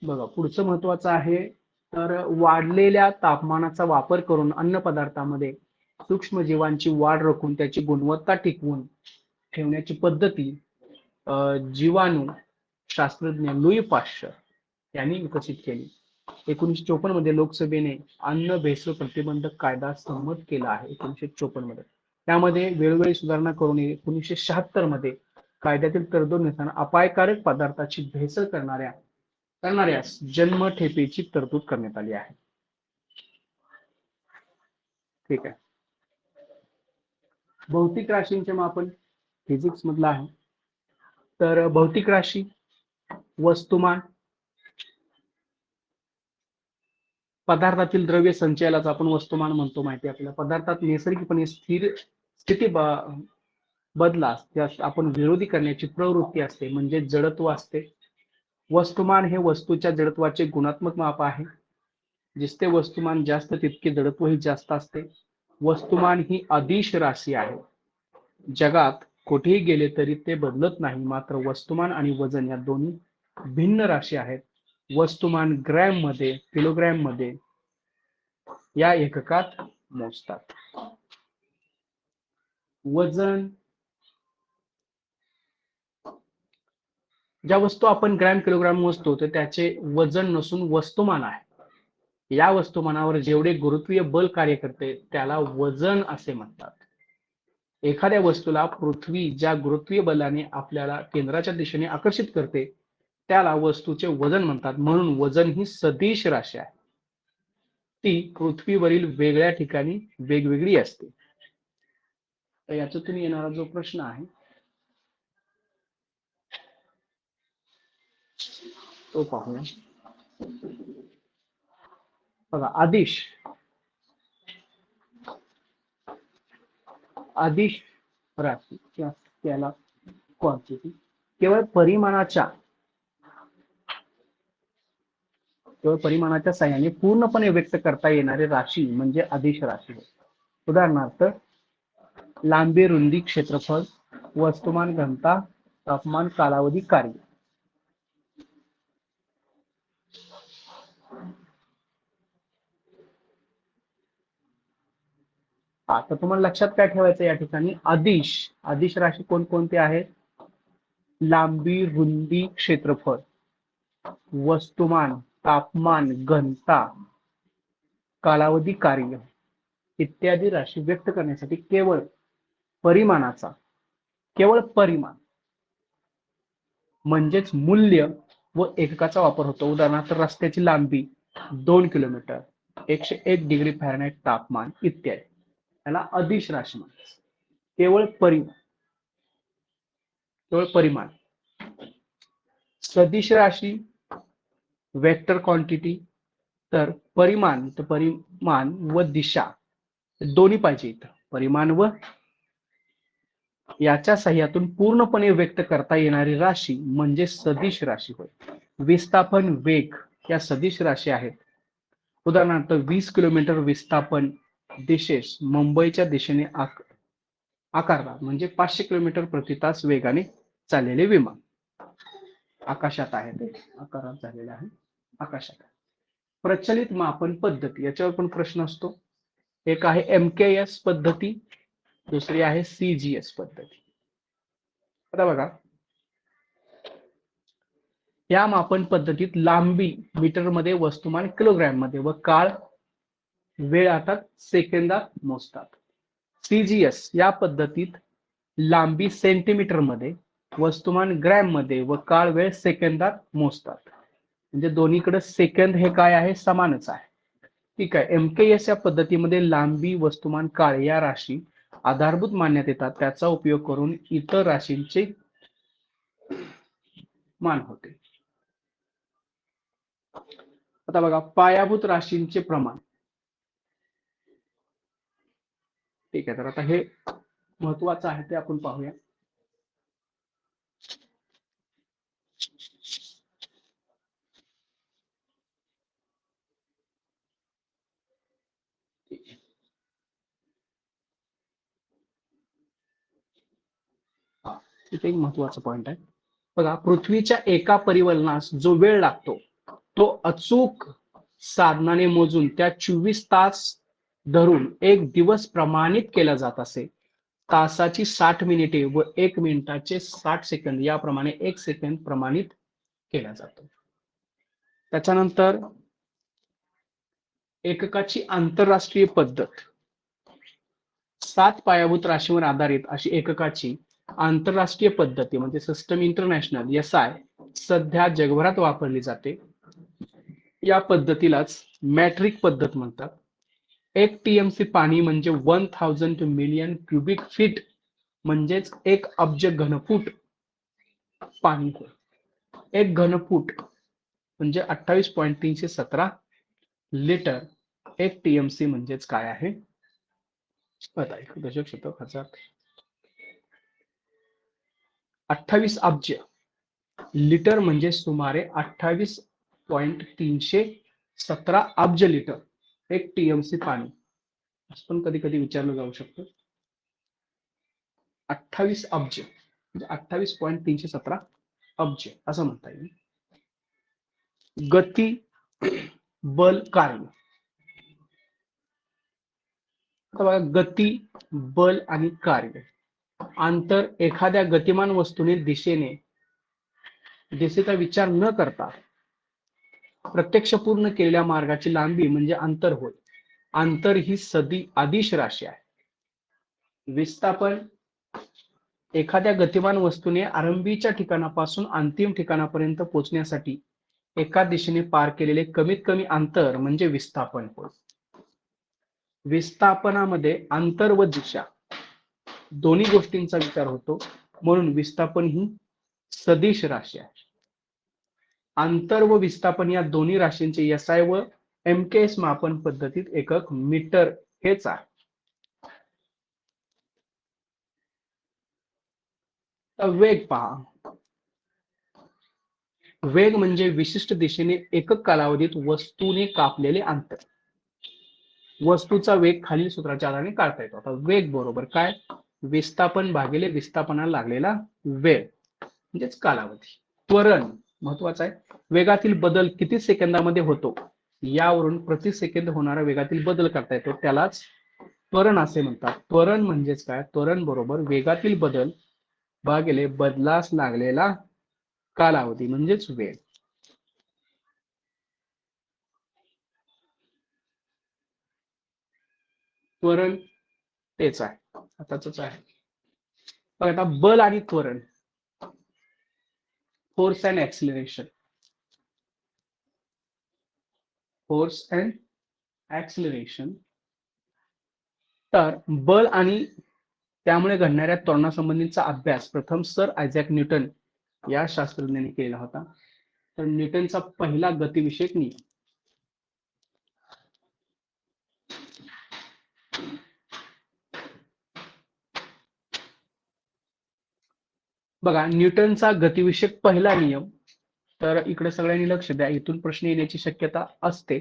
बघा, पुढचं महत्वाचं आहे. तर वाढलेल्या तापमानाचा वापर करून अन्न पदार्थामध्ये सूक्ष्मजीवांची वाढ रोखून त्याची गुणवत्ता टिकवून ठेवण्याची पद्धती जीवाणू शास्त्रज्ञ लुई पाश्चर यांनी विकसित केली. 1954 मध्ये लोकसभेने अन्न भेसळ प्रतिबंधक कायदा संमत केला आहे. 1954 मध्ये त्यामध्ये वेळोवेळी सुधारणा करून 1976 मध्ये कायद्यातील तरतुदीनुसार अपायकारक पदार्थाची भेसळ करणाऱ्यास जन्मठेपेची तरतूद करण्यात आली आहे. ठीक आहे. भौतिक राशींचे मापन फिजिक्स मधला आहे. तर भौतिक राशी, वस्तुमान, पदार्थातील द्रव्य संचयालाच आपण वस्तुमान म्हणतो. माहिती आपल्याला. पदार्थात नैसर्गिकपणे स्थिर स्थिती बदलास त्यास आपण विरोधी करण्याची प्रवृत्ती असते म्हणजे जडत्व असते. वस्तुमान हे वस्तूच्या जडत्वाचे गुणात्मक माप आहे. जिसते वस्तुमान जास्त तितके जडत्वही जास्त असते. वस्तुमान ही अदिश राशी आहे. जगात कुठेही गेले तरी ते बदलत नाही. मात्र वस्तुमान आणि वजन या दोन्ही भिन्न राशी आहेत. वस्तुमान ग्रॅम मध्ये, किलोग्रॅम मध्ये या एककात मोजतात. वजन ज्या वस्तू आपण ग्रॅम किलोग्राम मोजतो तर त्याचे वजन नसून वस्तुमान आहे. या वस्तुमानावर जेवढे गुरुत्वीय बल कार्य करते त्याला वजन असे म्हणतात. एखाद्या वस्तूला पृथ्वी ज्या गुरुत्वीय बलाने आपल्याला केंद्राच्या दिशेने आकर्षित करते त्याला वस्तूचे वजन म्हणतात. म्हणून वजन ही सदिश राशी आहे. ती पृथ्वीवरील वेगळ्या ठिकाणी वेगवेगळी असते. तर याच्यातून येणारा जो प्रश्न आहे तो पाहूया. बघा, अदिश राशी त्याला क्वांटिटी केवळ परिमाणाच्या साहाय्याने पूर्णपणे व्यक्त करता येणारी राशी म्हणजे अदिश राशी होय. उदाहरणार्थ लांबी, रुंदी, क्षेत्रफळ, वस्तुमान, घनता, तापमान, कालावधी, कार्य. आता तुम्हाला लक्षात काय ठेवायचं या ठिकाणी, अदिश राशी कोणकोणते आहेत? लांबी, रुंदी, क्षेत्रफळ, वस्तुमान, तापमान, घनता, कालावधी, कार्य इत्यादी राशी व्यक्त करण्यासाठी केवळ परिमाण म्हणजेच मूल्य व एककाचा वापर होतो. उदाहरणार्थ रस्त्याची लांबी 2 किलोमीटर, 101 डिग्री फॅरनहाइट तापमान इत्यादी, याला अदिश राशी म्हणतात. केवळ परिमाण. सदिश राशी, वेक्टर क्वांटिटी. तर परिमाण व दिशा दोन्ही पाहिजे इथं. परिमाण व याच्या साह्यातून पूर्णपणे व्यक्त करता येणारी राशी म्हणजे सदिश राशी होय. विस्थापन, वेग या सदिश राशी आहेत. उदाहरणार्थ 20 किलोमीटर विस्थापन दिशेस मुंबईच्या दिशेने आकारला म्हणजे 500 किलोमीटर प्रति तास वेगाने चाललेले विमान. आकाशात आहे, ते आकारात झालेले आहे, आकाशात. प्रचलित मापन पद्धती याच्यावर पण प्रश्न असतो. एक आहे MKS पद्धती, दुसरी आहे CGS पद्धती. आता बघा, या मापन पद्धतीत लांबी मीटर मध्ये, वस्तुमान किलोग्रॅम मध्ये व काळ वेळ आता सेकंदात मोजतात. CGS या पद्धतीत लांबी सेंटीमीटर मध्ये, वस्तुमान ग्रॅम मध्ये व काळ वेळ सेकंदात मोजतात. म्हणजे दोन्हीकडे सेकंद हे काय आहे, समानच आहे. ठीक आहे. MKS या पद्धतीमध्ये लांबी, वस्तुमान, काळ या राशी आधारभूत मानण्यात येतात. त्याचा उपयोग करून इतर राशींचे मान होते. आता बघा, पायाभूत राशींचे प्रमाण. ठीक आहे, तर आता हे महत्वाचं आहे ते आपण पाहूया. इथे एक महत्वाचा पॉइंट आहे बघा, पृथ्वीच्या एका परिवलनास जो वेळ लागतो तो अचूक साधनाने मोजून त्या 24 तास धरून एक दिवस प्रमाणित केला जात असे. तासाची 60 मिनिटे व 1 मिनिटाचे 60 सेकंद याप्रमाणे 1 सेकंद प्रमाणित केला जातो. त्याच्यानंतर एककाची आंतरराष्ट्रीय पद्धत. 7 पायाभूत राशीवर आधारित अशी एककाची आंतरराष्ट्रीय पद्धती म्हणजे सिस्टम इंटरनॅशनल SI सध्या जगभरात वापरली जाते. या पद्धतीलाच मॅट्रिक पद्धत म्हणतात. 1 TMC पाणी म्हणजे 1000 मिलियन क्युबिक फीट म्हणजेच 1 अब्ज घनफूट पाणी. 1 घनफूट म्हणजे 28.317 लिटर. 1 TMC म्हणजेच काय आहे, 28 अब्ज लिटर म्हणजे सुमारे 28.317 अब्ज लिटर 1 TMC पाणी असं पण कधी कधी विचारलं जाऊ शकतं. 28 अब्ज म्हणजे 28.317 अब्ज असं म्हणता येईल. गती, बल, कार्य. आता बघा, गती, बल आणि कार्य. अंतर एखाद्या गतिमान वस्तूने दिशेने दिशेचा विचार न करता प्रत्यक्ष पूर्ण केलेल्या मार्गाची लांबी म्हणजे अंतर होय. अंतर ही अदिश राशी आहे. विस्थापन एखाद्या गतिमान वस्तूने आरंभीच्या ठिकाणापासून अंतिम ठिकाणापर्यंत पोहोचण्यासाठी एका दिशेने पार केलेले कमीत कमी अंतर म्हणजे विस्थापन होय. विस्थापनामध्ये अंतर व दिशा दोन्ही गोष्टींचा विचार होतो, म्हणून विस्थापन ही सदिश राशी आहे. अंतर व विस्थापन या दोन्ही राशींचे एसआय व एमकेएस मापन पद्धतीत एकक मीटर हेच आहे. वेग पहा. वेग म्हणजे विशिष्ट दिशेने एकक कालावधीत वस्तूने कापलेले अंतर. वस्तूचा वेग खालील सूत्राच्या आधारे काढता येतो. आता वेग बरोबर काय? विस्थापन भागिले विस्थापनाला लागलेला वेळ म्हणजेच कालावधी. त्वरण महत्वाचा आहे. वेगातील बदल किती सेकंदामध्ये होतो यावरून प्रति सेकंद होणारा वेगातील बदल करता येतो, त्यालाच त्वरण असे म्हणतात. त्वरण म्हणजेच काय? त्वरण बरोबर वेगातील बदल भागिले बदलास लागलेला कालावधी म्हणजेच वेळ. त्वरण तेच आहे, आताच आहे. आता बल आणि त्वरण, force and acceleration. Force and acceleration. तर बल आणि त्यामुळे घडणाऱ्या त्वरणासंबंधीचा अभ्यास प्रथम सर आयझॅक न्यूटन या शास्त्रज्ञांनी केला होता. तर न्यूटनचा पहिला गतिविषयक नियम. बघा, न्यूटनचा गतिविषयक पहिला नियम. तर इकडे सगळ्यांनी लक्ष द्या, इथून प्रश्न येण्याची शक्यता असते.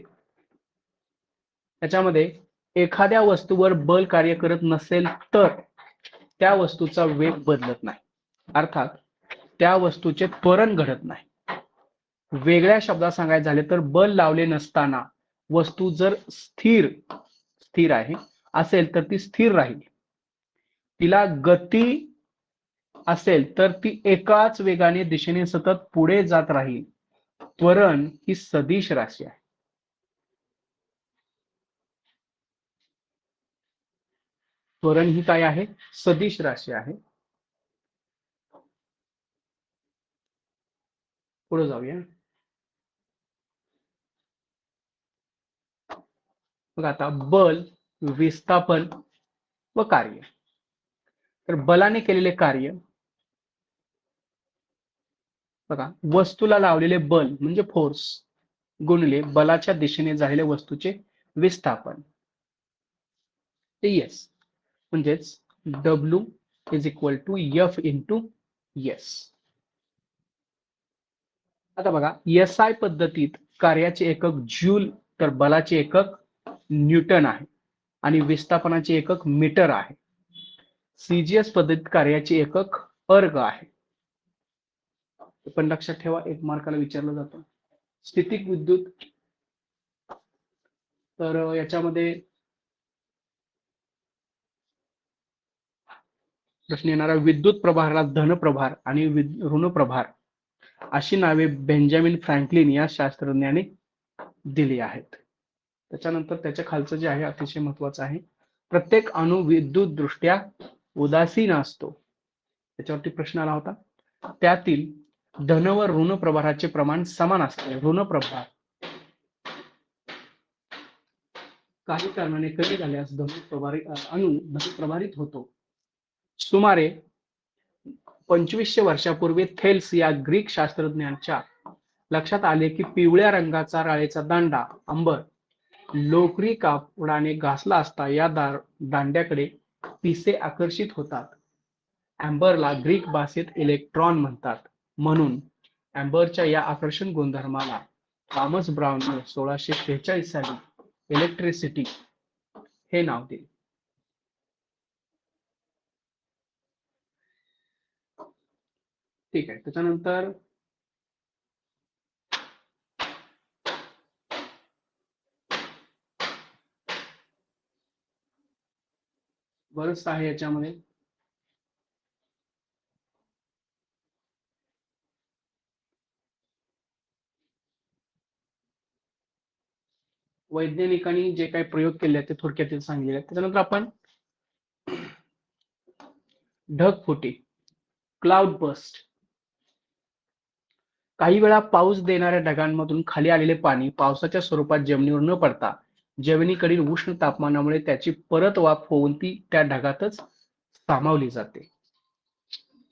त्याच्यामध्ये एखाद्या वस्तूवर बल कार्य करत नसेल तर त्या वस्तूचा वेग बदलत नाही, अर्थात त्या वस्तूचे त्वरण घडत नाही. वेगळ्या शब्दात सांगायचे झाले तर बल लावले नसताना वस्तू जर स्थिर आहे असेल तर ती स्थिर राहील. तिला गती असेल तर ती एकाच वेगाने दिशेने सतत पुढे जात राहील. त्वरण ही सदिश राशी आहे. त्वरण ही काय आहे? सदिश राशी आहे. पुढे जाऊया. बघा आता बल, विस्थापन व कार्य. तर बलाने केलेले कार्य, बघा वस्तूला लावलेले बल म्हणजे फोर्स गुणिले बलाच्या दिशेने झालेले वस्तूचे विस्थापन ते एस, म्हणजेच W is equal to F into S. आता बघा, एसआय पद्धतीत कार्याचे एकक ज्यूल तर बलाचे एकक न्यूटन आहे आणि विस्थापनाचे एकक मीटर आहे. सीजीएस पद्धतीत कार्याचे एकक अर्ग आहे. पण लक्षात ठेवा, एक मार्काला विचारलं जातं. स्थितिक विद्युत, तर याच्यामध्ये प्रश्न येणारा विद्युत प्रभाराला धनप्रभार आणि ऋणप्रभार अशी नावे बेंजामिन फ्रँकलिन या शास्त्रज्ञाने दिली आहेत. त्याच्यानंतर त्याच्या खालचं जे आहे अतिशय महत्वाचं आहे. प्रत्येक अणू विद्युत दृष्ट्या उदासीन असतो. त्याच्यावरती प्रश्न आला होता. त्यातील धन व ऋण प्रभाराचे प्रमाण समान असते. ऋण प्रभार काही कारणाने कमी झाल्यास अणू धनप्रभारित होतो. सुमारे 2500 वर्षापूर्वी थेल्स या ग्रीक शास्त्रज्ञांच्या लक्षात आले की पिवळ्या रंगाचा राळेचा दांडा अंबर लोकरी कापडाने घासला असता या दांड्याकडे पिसे आकर्षित होतात. अँबरला ग्रीक भाषेत इलेक्ट्रॉन म्हणतात, म्हणून अँबरच्या या आकर्षण गुणधर्माला थॉमस ब्राउनने 1646 साली इलेक्ट्रिसिटी हे नाव दिले. ठीक आहे. त्याच्यानंतर बरंच आहे याच्यामध्ये. वैज्ञानिकांनी जे काही प्रयोग केले आहेत ते थोडक्यात सांगितले आहेत. त्याच्यानंतर आपण ढगफुटी, क्लाउड बस्ट. काही वेळा पाऊस देणाऱ्या ढगांमधून खाली आलेले पाणी पावसाच्या स्वरूपात जमिनीवर न पडता जमिनीकडील उष्ण तापमानामुळे त्याची परत वाफ होऊन ती त्या ढगातच सामावली जाते.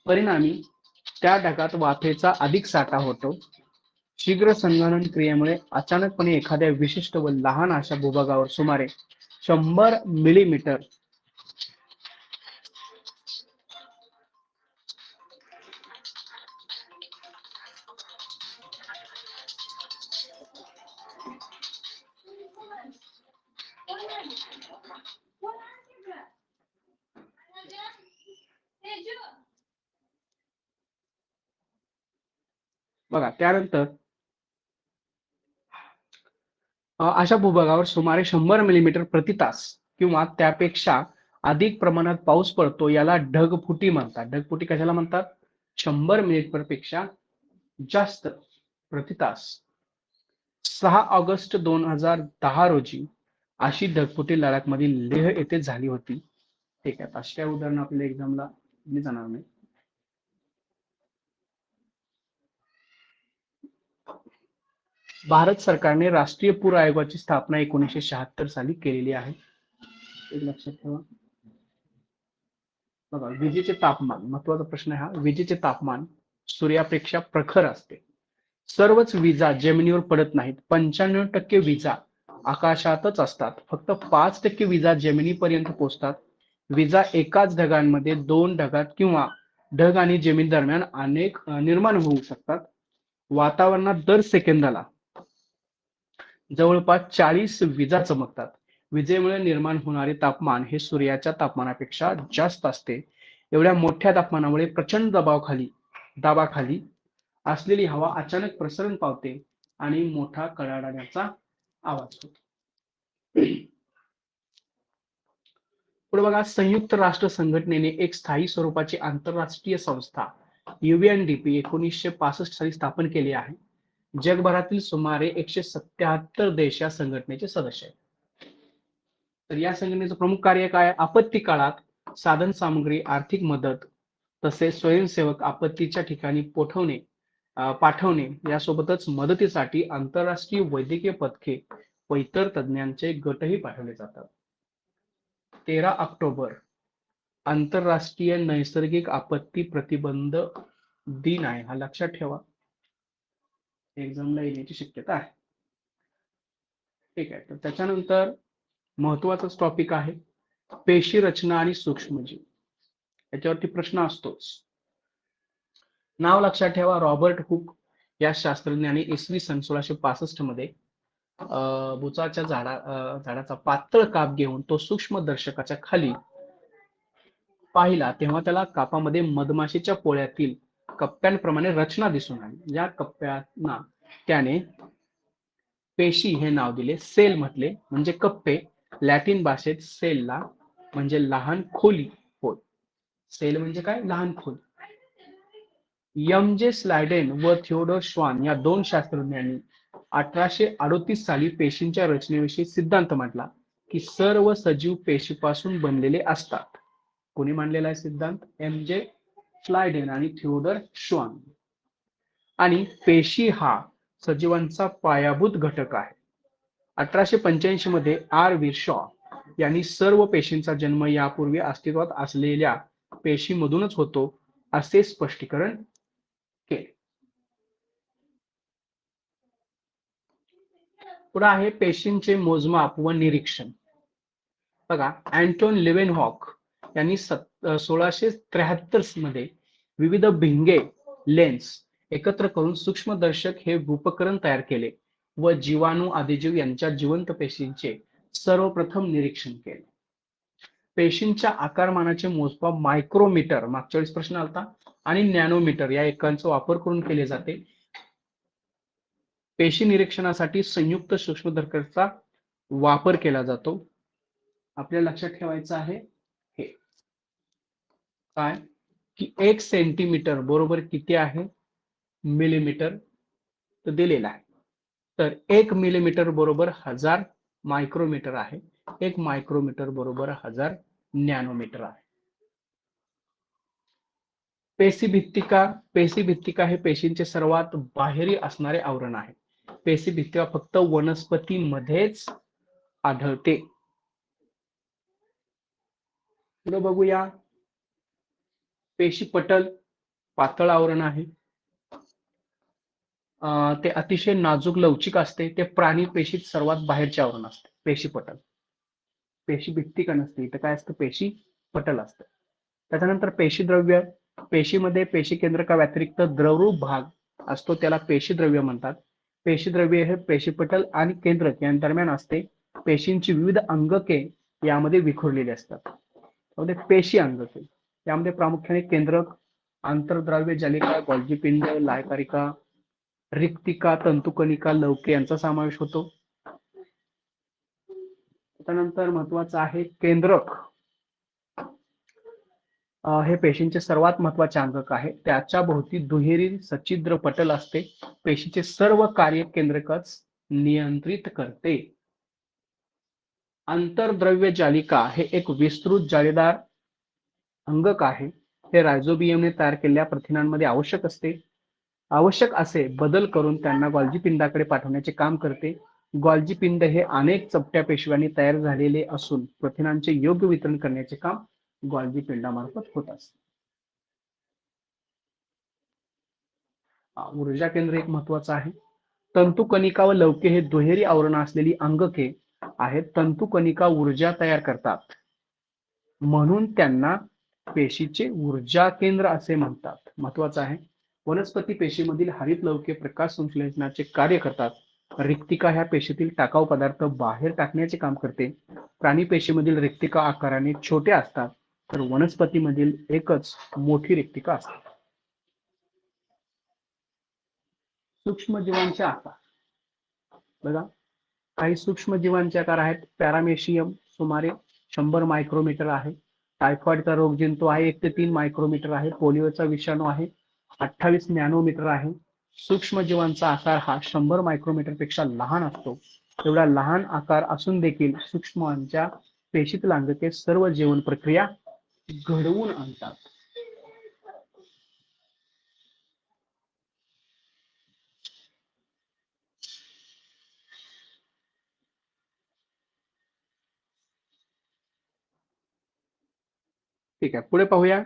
परिणामी त्या ढगात वाफेचा अधिक साठा होतो. शीघ्र संगणन क्रियेमुळे अचानकपणे एखाद्या विशिष्ट व लहान अशा भूभागावर सुमारे 100 मिलीमीटर बघा. त्यानंतर अशा भूभागावर सुमारे 100 मिलीमीटर प्रति तास किंवा त्यापेक्षा अधिक प्रमाणात पाऊस पडतो, याला ढगफुटी म्हणतात. ढगफुटी कशाला म्हणतात? 100 मिलीमीटर पेक्षा जास्त प्रति तास. 6 ऑगस्ट 2010 रोजी अशी ढगफुटी लडाखमधील लेह येथे झाली होती. ठीक आहे. अशा उदाहरण आपल्या एक्झामला दिली जाणार नाही. भारत सरकारने राष्ट्रीय पूर आयोगाची स्थापना 1976 साली केलेली आहे. एक लक्षात ठेवा. बघा, विजेचे तापमान महत्वाचा प्रश्न आहे हा. विजेचे तापमान सूर्यापेक्षा प्रखर असते. सर्वच विजा जमिनीवर पडत नाहीत. 95% विजा आकाशातच असतात. फक्त 5% विजा जमिनीपर्यंत पोहोचतात. विजा एकाच ढगांमध्ये, दोन ढगात किंवा ढग आणि जमीन दरम्यान अनेक निर्माण होऊ शकतात. वातावरणात दर सेकंदाला जवळपास 40 विजा चमकतात. विजेमुळे निर्माण होणारे तापमान हे सूर्याच्या तापमानापेक्षा जास्त असते. एवढ्या मोठ्या तापमानामुळे प्रचंड दाबाखाली असलेली हवा अचानक प्रसरण पावते आणि मोठा कडाडण्याचा आवाज होतो. पुढे बघा, संयुक्त राष्ट्र संघटनेने एक स्थायी स्वरूपाची आंतरराष्ट्रीय संस्था UNDP 1965 साली स्थापन केली आहे. जगभरातील सुमारे 177 देश या संघटनेचे सदस्य आहेत. तर या संघटनेचं प्रमुख कार्य काय? आपत्ती काळात साधन सामग्री, आर्थिक मदत तसेच स्वयंसेवक आपत्तीच्या ठिकाणी पाठवणे यासोबतच मदतीसाठी आंतरराष्ट्रीय वैद्यकीय पथके व इतर तज्ञांचे गटही पाठवले जातात. 13 ऑक्टोबर आंतरराष्ट्रीय नैसर्गिक आपत्ती प्रतिबंध दिन आहे. हा लक्षात ठेवा, एक्झामला येण्याची शक्यता आहे. ठीक आहे. तर त्याच्यानंतर महत्वाचाच टॉपिक आहे पेशी रचना आणि सूक्ष्मजीव. याच्यावरती प्रश्न असतोच. नाव लक्षात ठेवा, रॉबर्ट हुक या शास्त्रज्ञाने इसवी सन 1665 मध्ये बुचाच्या झाडाचा पातळ काप घेऊन तो सूक्ष्मदर्शकाच्या खाली पाहिला, तेव्हा त्याला कापामध्ये मधमाशीच्या पोळ्यातील कप्प्यांप्रमाणे रचना दिसून आली. या कप्प्यांना त्याने पेशी हे नाव दिले. सेल म्हटले, म्हणजे कप्पे. लॅटिन भाषेत सेलला म्हणजे लहान खोली होय. सेल म्हणजे काय? लहान खोली. MJ स्लायडेन व थिओडोर श्वान या दोन शास्त्रज्ञांनी 1838 साली पेशींच्या रचनेविषयी सिद्धांत मांडला की सर्व सजीव पेशीपासून बनलेले असतात. कोणी मांडलेला आहे सिद्धांत? MJ स्लायडेन आणि थिओडोर श्वान. आणि पेशी हा सजीवांचा पायाभूत घटक आहे. 1885 मध्ये R. शॉ यांनी सर्व पेशींचा जन्म यापूर्वी अस्तित्वात असलेल्या पेशीमधूनच होतो असे स्पष्टीकरण केले. पुढे आहे पेशींचे मोजमाप व निरीक्षण. बघा, अँटोन लेव्हनहॉक यांनी 1673 मध्ये विविध भिंगे लेन्स एकत्र करून सूक्ष्मदर्शक हे उपकरण तयार केले व जीवाणू, आदिजीव यांच्या जिवंत पेशींचे सर्वप्रथम निरीक्षण केले. पेशींच्या आकारमानाचे मोजमाप मायक्रोमीटर, मागच्या वेळेस प्रश्न आलता, आणि नॅनोमीटर या एकांचा वापर करून केले जाते. पेशी निरीक्षणासाठी संयुक्त सूक्ष्मदर्शकाचा वापर केला जातो. आपल्याला लक्षात ठेवायचं आहे हे काय की 1 सेंटीमीटर बरोबर किती आहे? मिलीमीटर. तर दिलेला आहे. तर 1 मिलीमीटर बरोबर 1000 मायक्रोमीटर आहे. 1 मायक्रोमीटर बरोबर 1000 नॅनोमीटर आहे. पेशीभित्तिका. पेशीभित्तिका हे पेशींचे सर्वात बाहेरील असणारे आवरण आहे. पेशीभित्तिका फक्त वनस्पतीमध्येच आढळते. पुढे बघूया. पेशीपटल पातळ आवरण आहे. ते अतिशय नाजूक लवचिक असते. ते प्राणी पेशीत सर्वात बाहेरचे आवरण असते. पेशीपटल. पेशीभित्तिका नसते, इथं काय असतं, पेशीपटल असतं. त्याच्यानंतर पेशीद्रव्य. पेशीमध्ये पेशी केंद्रका व्यतिरिक्त द्रवरूप भाग असतो, त्याला पेशीद्रव्य म्हणतात. पेशीद्रव्य हे पेशीपटल आणि केंद्रक यांदरम्यान असते. पेशींची विविध अंगके यामध्ये विखुरलेली असतात. त्यामध्ये पेशी अंगके यामध्ये प्रामुख्याने केंद्रक, आंतरद्रव्य जालिका, गोल्जी पिंड, लायकारिका, रिक्तिका, तंतुकणिका, लवके यांचा समावेश होतो. त्यानंतर महत्वाचं आहे केंद्रक. हे पेशींचे सर्वात महत्वाचे अंगक आहे. त्याच्या भोवती दुहेरी सच्छिद्र पटल असते. पेशीचे सर्व कार्य केंद्रकच नियंत्रित करते. आंतरद्रव्य जालिका हे एक विस्तृत जाळीदार अंगक आहे. हे रायझोबियमने तयार केलेल्या प्रथिनांमध्ये आवश्यक असे बदल करून त्यांना गोल्जी पिंडाकडे पाठवण्याचे काम करते. गोल्जी पिंड हे अनेक चपट्या पेशव्यांनी तयार झालेले असून प्रथिनांचे योग्य वितरण करण्याचे काम गोल्जी पिंडामार्फत होत असते. ऊर्जा केंद्र एक महत्वाचं आहे. तंतुकणिका व लवके हे दुहेरी आवरण असलेली अंगके आहेत. तंतुकणिका ऊर्जा तयार करतात, म्हणून त्यांना पेशीचे ऊर्जा केंद्र असे म्हणतात. महत्वाचं आहे. वनस्पती पेशीमधील हरित लवके प्रकाश संश्लेषणाचे कार्य करतात. रिक्तिका ह्या पेशीतील टाकाऊ पदार्थ बाहेर टाकण्याचे काम करते. प्राणी पेशीमधील रिक्तिका आकाराने छोट्या असतात, तर वनस्पतीमधील एकच मोठी रिक्तिका असते. सूक्ष्मजीवांचे आकार बघा. काही सूक्ष्मजीवांचे आकार आहेत. पॅरामेशियम सुमारे 100 मायक्रोमीटर आहे. टायफॉइडचा रोग जंतू आहे 1 ते 3 मायक्रोमीटर आहे. पोलिओचा विषाणू आहे 28 नॅनोमीटर आहे. सूक्ष्मजीवांचा आकार हा 100 मायक्रोमीटर पेक्षा लहान असतो. एवढा लहान आकार असून देखील सूक्ष्मांच्या पेशीतील अंगके सर्व जीवन प्रक्रिया घडवून आणतात. ठीक आहे, पुढे पाहूया.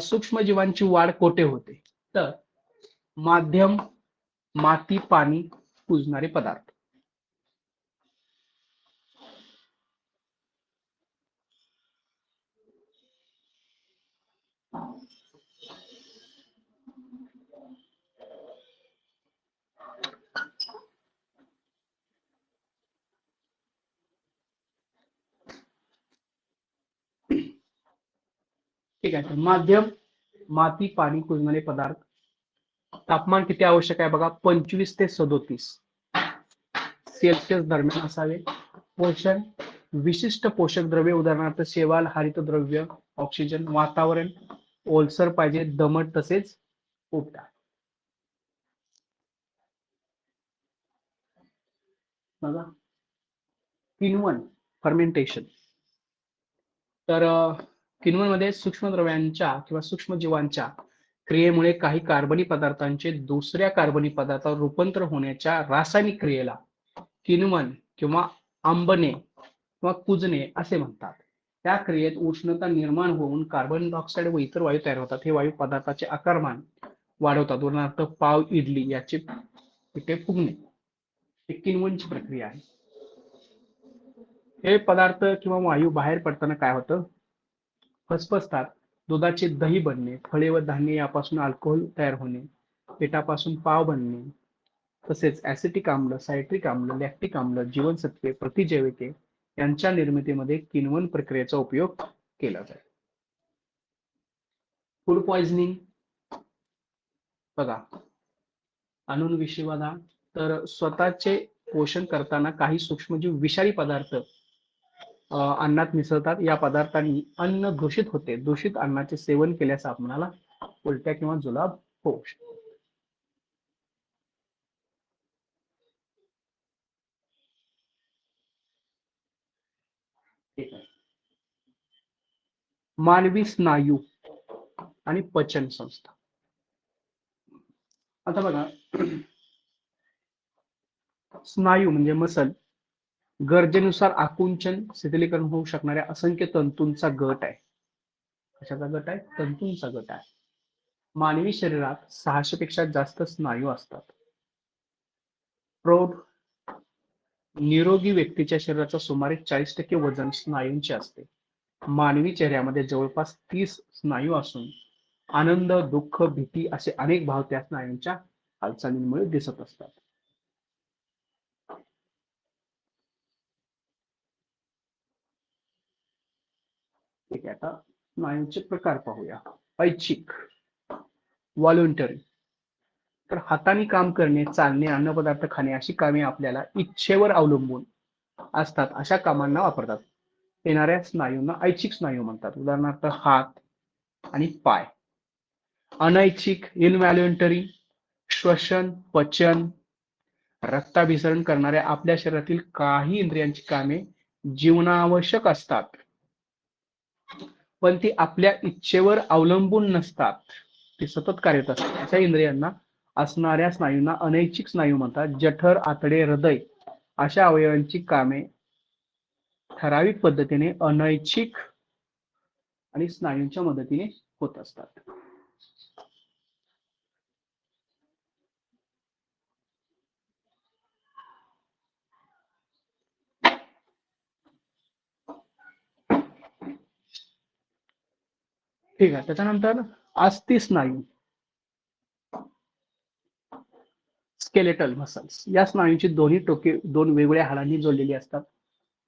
सूक्ष्मजीवांची वाढ कोठे होते? तर माध्यम, माती, पाणी, कुजणारे पदार्थ. ठीक आहे, माध्यम, माती, पाणी, कुजणारे पदार्थ. तापमान किती आवश्यक आहे बघा, 25 ते 37 सेल्सिअस दरम्यान असावे. पोषण, विशिष्ट पोषक द्रव्ये उदाहरणार्थ शेवाळ, हरितद्रव्य, ऑक्सिजन. वातावरण ओलसर पाहिजे, दमट तसेच उबदार. बघा. किण्वन, फर्मेंटेशन. तर किण्वनमध्ये सूक्ष्मद्रव्यांच्या किंवा सूक्ष्मजीवांच्या क्रियेमुळे काही कार्बनी पदार्थांचे दुसऱ्या कार्बनी पदार्थावर रूपांतर होण्याच्या रासायनिक क्रियेला किण्वन किंवा आंबणे किंवा कुजणे असे म्हणतात. त्या क्रियेत उष्णता निर्माण होऊन कार्बन डायऑक्साईड व इतर वायू तयार होतात. हे वायू पदार्थाचे आकारमान वाढवतात. उदाहरणार्थ पाव, इडली याचे पिठे फुगणे ही किण्वनची प्रक्रिया आहे. हे पदार्थ किंवा वायू बाहेर पडताना काय होतं, फसफसतात. दुधाचे दही बनणे, फळे व धान्य यापासून अल्कोहोल तयार होणे, पिठापासून पाव बनणे, तसेच ऍसिटिक आम्ल, सायट्रिक आम्ल, लॅक्टिक आम्ल, जीवनसत्वे, प्रतिजैविके यांच्या निर्मितीमध्ये किण्वन प्रक्रियेचा उपयोग केला जातो. फूड पॉइझनिंग बघा. अणूंविषयी बघा. तर स्वतःचे पोषण करताना काही सूक्ष्मजीव विषारी पदार्थ अन्नात मिसळतात. या पदार्थांनी अन्न दूषित होते. दूषित अन्नाचे सेवन केल्यास आपणाला उलट्या किंवा जुलाब होऊ शकतो. ठीक आहे. मानवी स्नायू आणि पचन संस्था. आता बघा, स्नायू म्हणजे मसल गरजेनुसार आकुंचन शिथिलीकरण होऊ शकणाऱ्या असंख्य तंतूंचा गट आहे. कशाचा गट आहे? तंतूंचा गट आहे. मानवी शरीरात 600 पेक्षा जास्त स्नायू असतात. प्रौढ निरोगी व्यक्तीच्या शरीराचं सुमारे 40% वजन स्नायूंचे असते. मानवी चेहऱ्यामध्ये जवळपास 30 स्नायू असून आनंद, दुःख, भीती असे अनेक भाव त्या स्नायूंच्या हालचालींमुळे दिसत असतात. ठीक आहे, आता स्नायूंचे प्रकार पाहूया. ऐच्छिक, व्हॉलंटरी. तर हाताने काम करणे, चालणे, अन्नपदार्थ खाणे अशी कामे आपल्याला इच्छेवर अवलंबून असतात अशा कामांना वापरतात येणाऱ्या स्नायूंना ऐच्छिक स्नायू म्हणतात. उदाहरणार्थ हात आणि पाय. अनैच्छिक, इनव्हॉलंटरी, श्वसन, पचन, रक्ताभिसरण करणाऱ्या आपल्या शरीरातील काही इंद्रियांची कामे जीवनावश्यक असतात, पण ती आपल्या इच्छेवर अवलंबून नसतात, ती सतत कार्यरत असतात. अशा इंद्रियांना असणाऱ्या स्नायूंना अनैच्छिक स्नायू म्हणतात. जठर, आतडे, हृदय अशा अवयवांची कामे ठराविक पद्धतीने अनैच्छिक आणि स्नायूंच्या मदतीने होत असतात. ठीक आहे, त्याच्यानंतर अस्थि स्नायू, स्केलेटल मसल्स. या स्नायूंची दोन्ही टोके दोन वेगवेगळ्या हाडांनी जोडलेली असतात.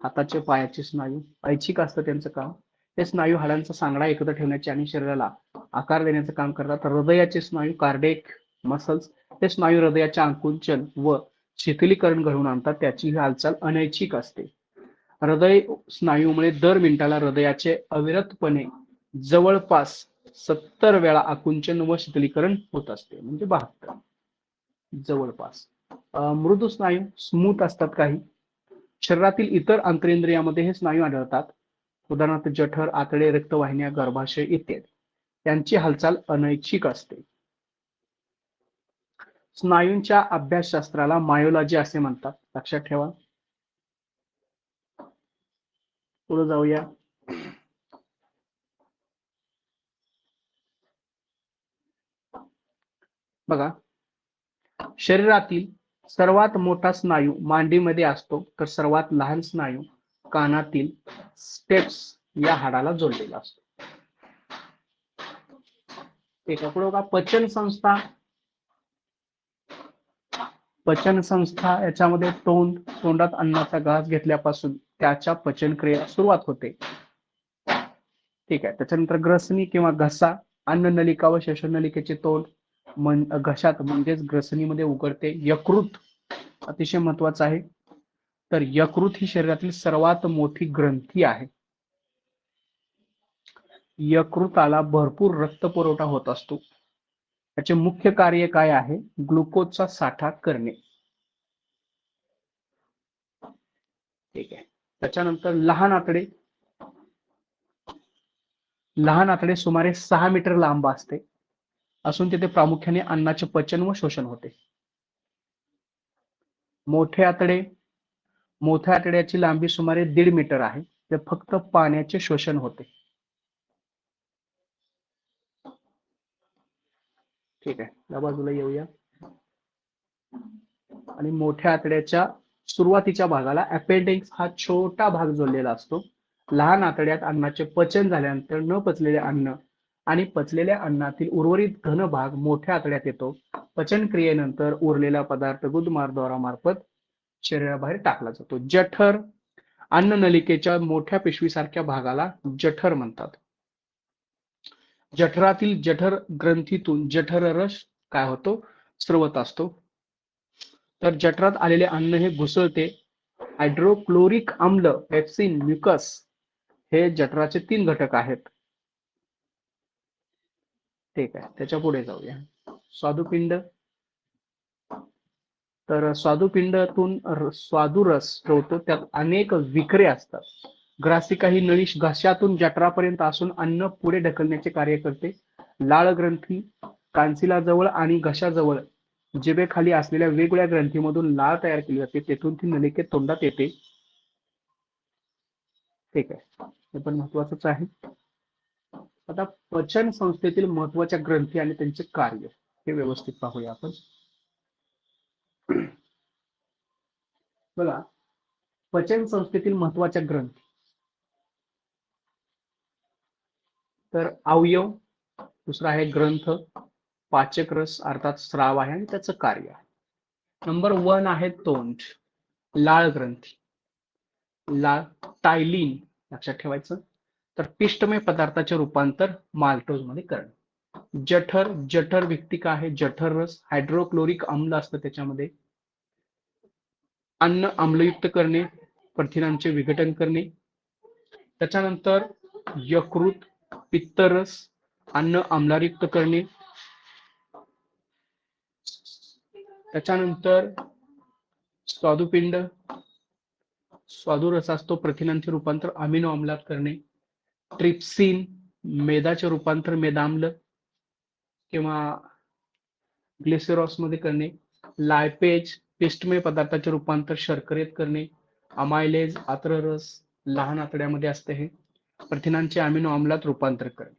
हाताचे, पायाचे स्नायू ऐच्छिक असतं त्यांचं काम. हे स्नायू हाडांचा सांगडा एकत्र ठेवण्याचे आणि शरीराला आकार देण्याचं काम करतात. हृदयाचे स्नायू, कार्डियक मसल्स, हे स्नायू हृदयाचे आकुंचन व शिथिलीकरण घडवून आणतात. त्याची ही हालचाल अनैच्छिक असते. हृदय स्नायूमुळे दर मिनिटाला हृदयाचे अविरतपणे जवळपास 70 वेळा आकुंचन व शिथिलीकरण होत असते, म्हणजे 72 जवळपास. मृदू स्नायू स्मूथ असतात काही. शरीरातील इतर अंतरेंद्रियामध्ये हे स्नायू आढळतात. उदाहरणार्थ जठर, आतडे, रक्तवाहिन्या, गर्भाशय इत्यादी. त्यांची हालचाल अनैच्छिक असते. स्नायूंच्या अभ्यासशास्त्राला मायोलॉजी असे म्हणतात, लक्षात ठेवा. पुढे जाऊया. बघा, शरीरातील सर्वात मोठा स्नायू मांडीमध्ये असतो, तर सर्वात लहान स्नायू कानातील स्टेप्स या हाडाला जोडलेला असतो. पुढे बघा, पचन संस्था. पचन संस्था याच्यामध्ये तोंडात अन्नाचा घास घेतल्यापासून त्याच्या पचन क्रियेला सुरुवात होते. ठीक आहे, त्याच्यानंतर ग्रसनी किंवा घसा, अन्न नलिका व श्वसन नलिकेचे तोंड घशात म्हणजेच ग्रसनीमध्ये उघडते. यकृत अतिशय महत्वाचं आहे. तर यकृत ही शरीरातील सर्वात मोठी ग्रंथी आहे. यकृताला भरपूर रक्त पुरवठा होत असतो. त्याचे मुख्य कार्य काय आहे? ग्लुकोजचा साठा करणे. ठीक आहे, त्याच्यानंतर लहान आतडे. लहान आतडे सुमारे 6 मीटर लांब असते असून तिथे प्रामुख्याने अन्नाचे पचन व शोषण होते. मोठे आतडे. मोठ्या आतड्याची लांबी सुमारे 1.5 मीटर आहे. ते फक्त पाण्याचे शोषण होते. ठीक आहे, या बाजूला येऊया. आणि मोठ्या आतड्याच्या सुरुवातीच्या भागाला अपेंडिक्स हा छोटा भाग जोडलेला असतो. लहान आतड्यात अन्नाचे पचन झाल्यानंतर न पचलेले अन्न आणि पचलेल्या अन्नातील उर्वरित घन भाग मोठ्या आतड्यात येतो. पचन क्रियेनंतर उरलेला पदार्थ गुदद्वारामार्फत शरीराबाहेर टाकला जातो. जठर. अन्न नलिकेच्या मोठ्या पिशवीसारख्या भागाला जठर म्हणतात. जठरातील जठर ग्रंथीतून जठररस काय होतो? स्रवत असतो. तर जठरात आलेले अन्न हे घुसळते. हायड्रोक्लोरिक आम्ल, पेप्सिन, म्युकस हे जठराचे 3 घटक आहेत. ठीक आहे, त्याच्या पुढे जाऊया. स्वादुपिंड. तर स्वादुपिंडातून स्वादुरस स्रवतो. त्यात अनेक विकरे असतात. ग्रासिका ही नळी घशातून जठरापर्यंत असून अन्न पुढे ढकलण्याचे कार्य करते. लाळ ग्रंथी कांसिलाजवळ आणि घशाजवळ जिभेखाली असलेल्या वेगवेगळ्या ग्रंथीमधून लाळ तयार केली जाते. तेथून ती नलिकेत तोंडात येते. ठीक आहे, हे पण महत्वाचंच आहे. आता पचन संस्थेतील महत्वाच्या ग्रंथी आणि त्यांचे कार्य हे व्यवस्थित पाहूया आपण. बघा, पचन संस्थेतील महत्वाच्या ग्रंथी तर अवयव, दुसरा आहे ग्रंथ, पाचक रस अर्थात स्राव आहे आणि त्याचं कार्य. नंबर 1 आहे तोंड, लाळ ग्रंथी. लाळ टायलिन लक्षात ठेवायचं. तर पिष्टमय पदार्थाचे रूपांतर माल्टोज मध्ये करणे. जठर, जठर विक्तिका आहे. जठर रस हायड्रोक्लोरिक आम्ल असतं त्याच्यामध्ये. अन्न आम्लयुक्त करणे, प्रथिनांचे विघटन करणे. त्याच्यानंतर यकृत, पित्तरस अन्न आम्लयुक्त करणे. त्याच्यानंतर स्वादुपिंड, स्वादुरस असतो, प्रथिनांचे रूपांतर अमिनो आम्लात करणे. ट्रिप्सिन मेदाचे रूपांतर मेदाम्ल किंवा ग्लिसरॉस मध्ये करणे. लायपेज पिष्टमय पदार्थाचे रूपांतर शर्करेत करणे. अमायलेज आत्ररस लहान आतड्यामध्ये असते, हे प्रथिनांचे अमिनो आम्लात रूपांतर करणे.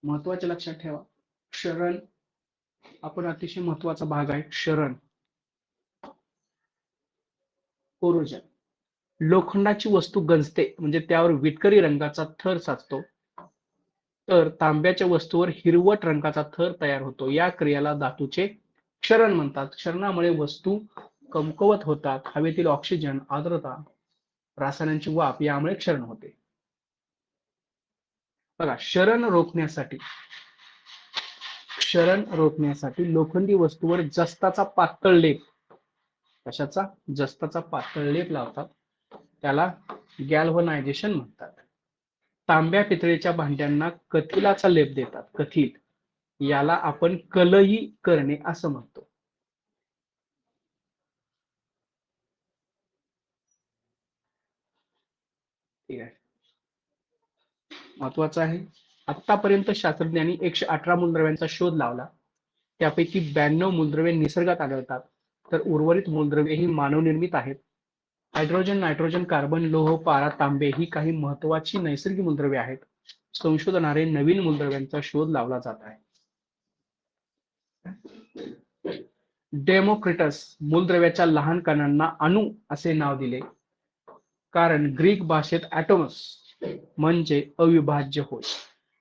महत्वाचे लक्षात ठेवा. क्षरण आपण अतिशय महत्वाचा भाग आहे. क्षरण, कोरोजन, लोखंडाची वस्तू गंजते म्हणजे त्यावर विटकरी रंगाचा थर साचतो, तर तांब्याच्या वस्तूवर हिरवट रंगाचा थर तयार होतो. या क्रियाला धातूचे क्षरण म्हणतात. क्षरणामुळे वस्तू कमकुवत होतात. हवेतील ऑक्सिजन, आर्द्रता, रासायनांची वाफ यामुळे क्षरण होते. बघा, क्षरण रोखण्यासाठी लोखंडी वस्तूवर जस्ताचा पातळ लेप, कशाचा? जस्ताचा पातळ लेप लावतात. त्याला गॅल्व्हनायझेशन म्हणतात. तांब्या पितळेच्या भांड्यांना कथिलाचा लेप देतात. कथिल याला आपण कलई करणे असं म्हणतो. ठीक आहे, महत्वाचं आहे. आतापर्यंत शास्त्रज्ञांनी 118 मूलद्रव्यांचा शोध लावला. त्यापैकी 92 मूलद्रव्ये निसर्गात आढळतात, तर उर्वरित मूलद्रव्ये ही मानवनिर्मित आहेत. हायड्रोजन, नायट्रोजन, कार्बन, लोह, पारा, तांबे ही काही महत्वाची नैसर्गिक मूलद्रव्ये आहेत. संशोधनाने नवीन मूलद्रव्यांचा शोध लावला जात आहे. डेमोक्रिटस मूलद्रव्याच्या लहान कणांना अणु असे नाव दिले, कारण ग्रीक भाषेत ॲटोमस म्हणजे अविभाज्य होय.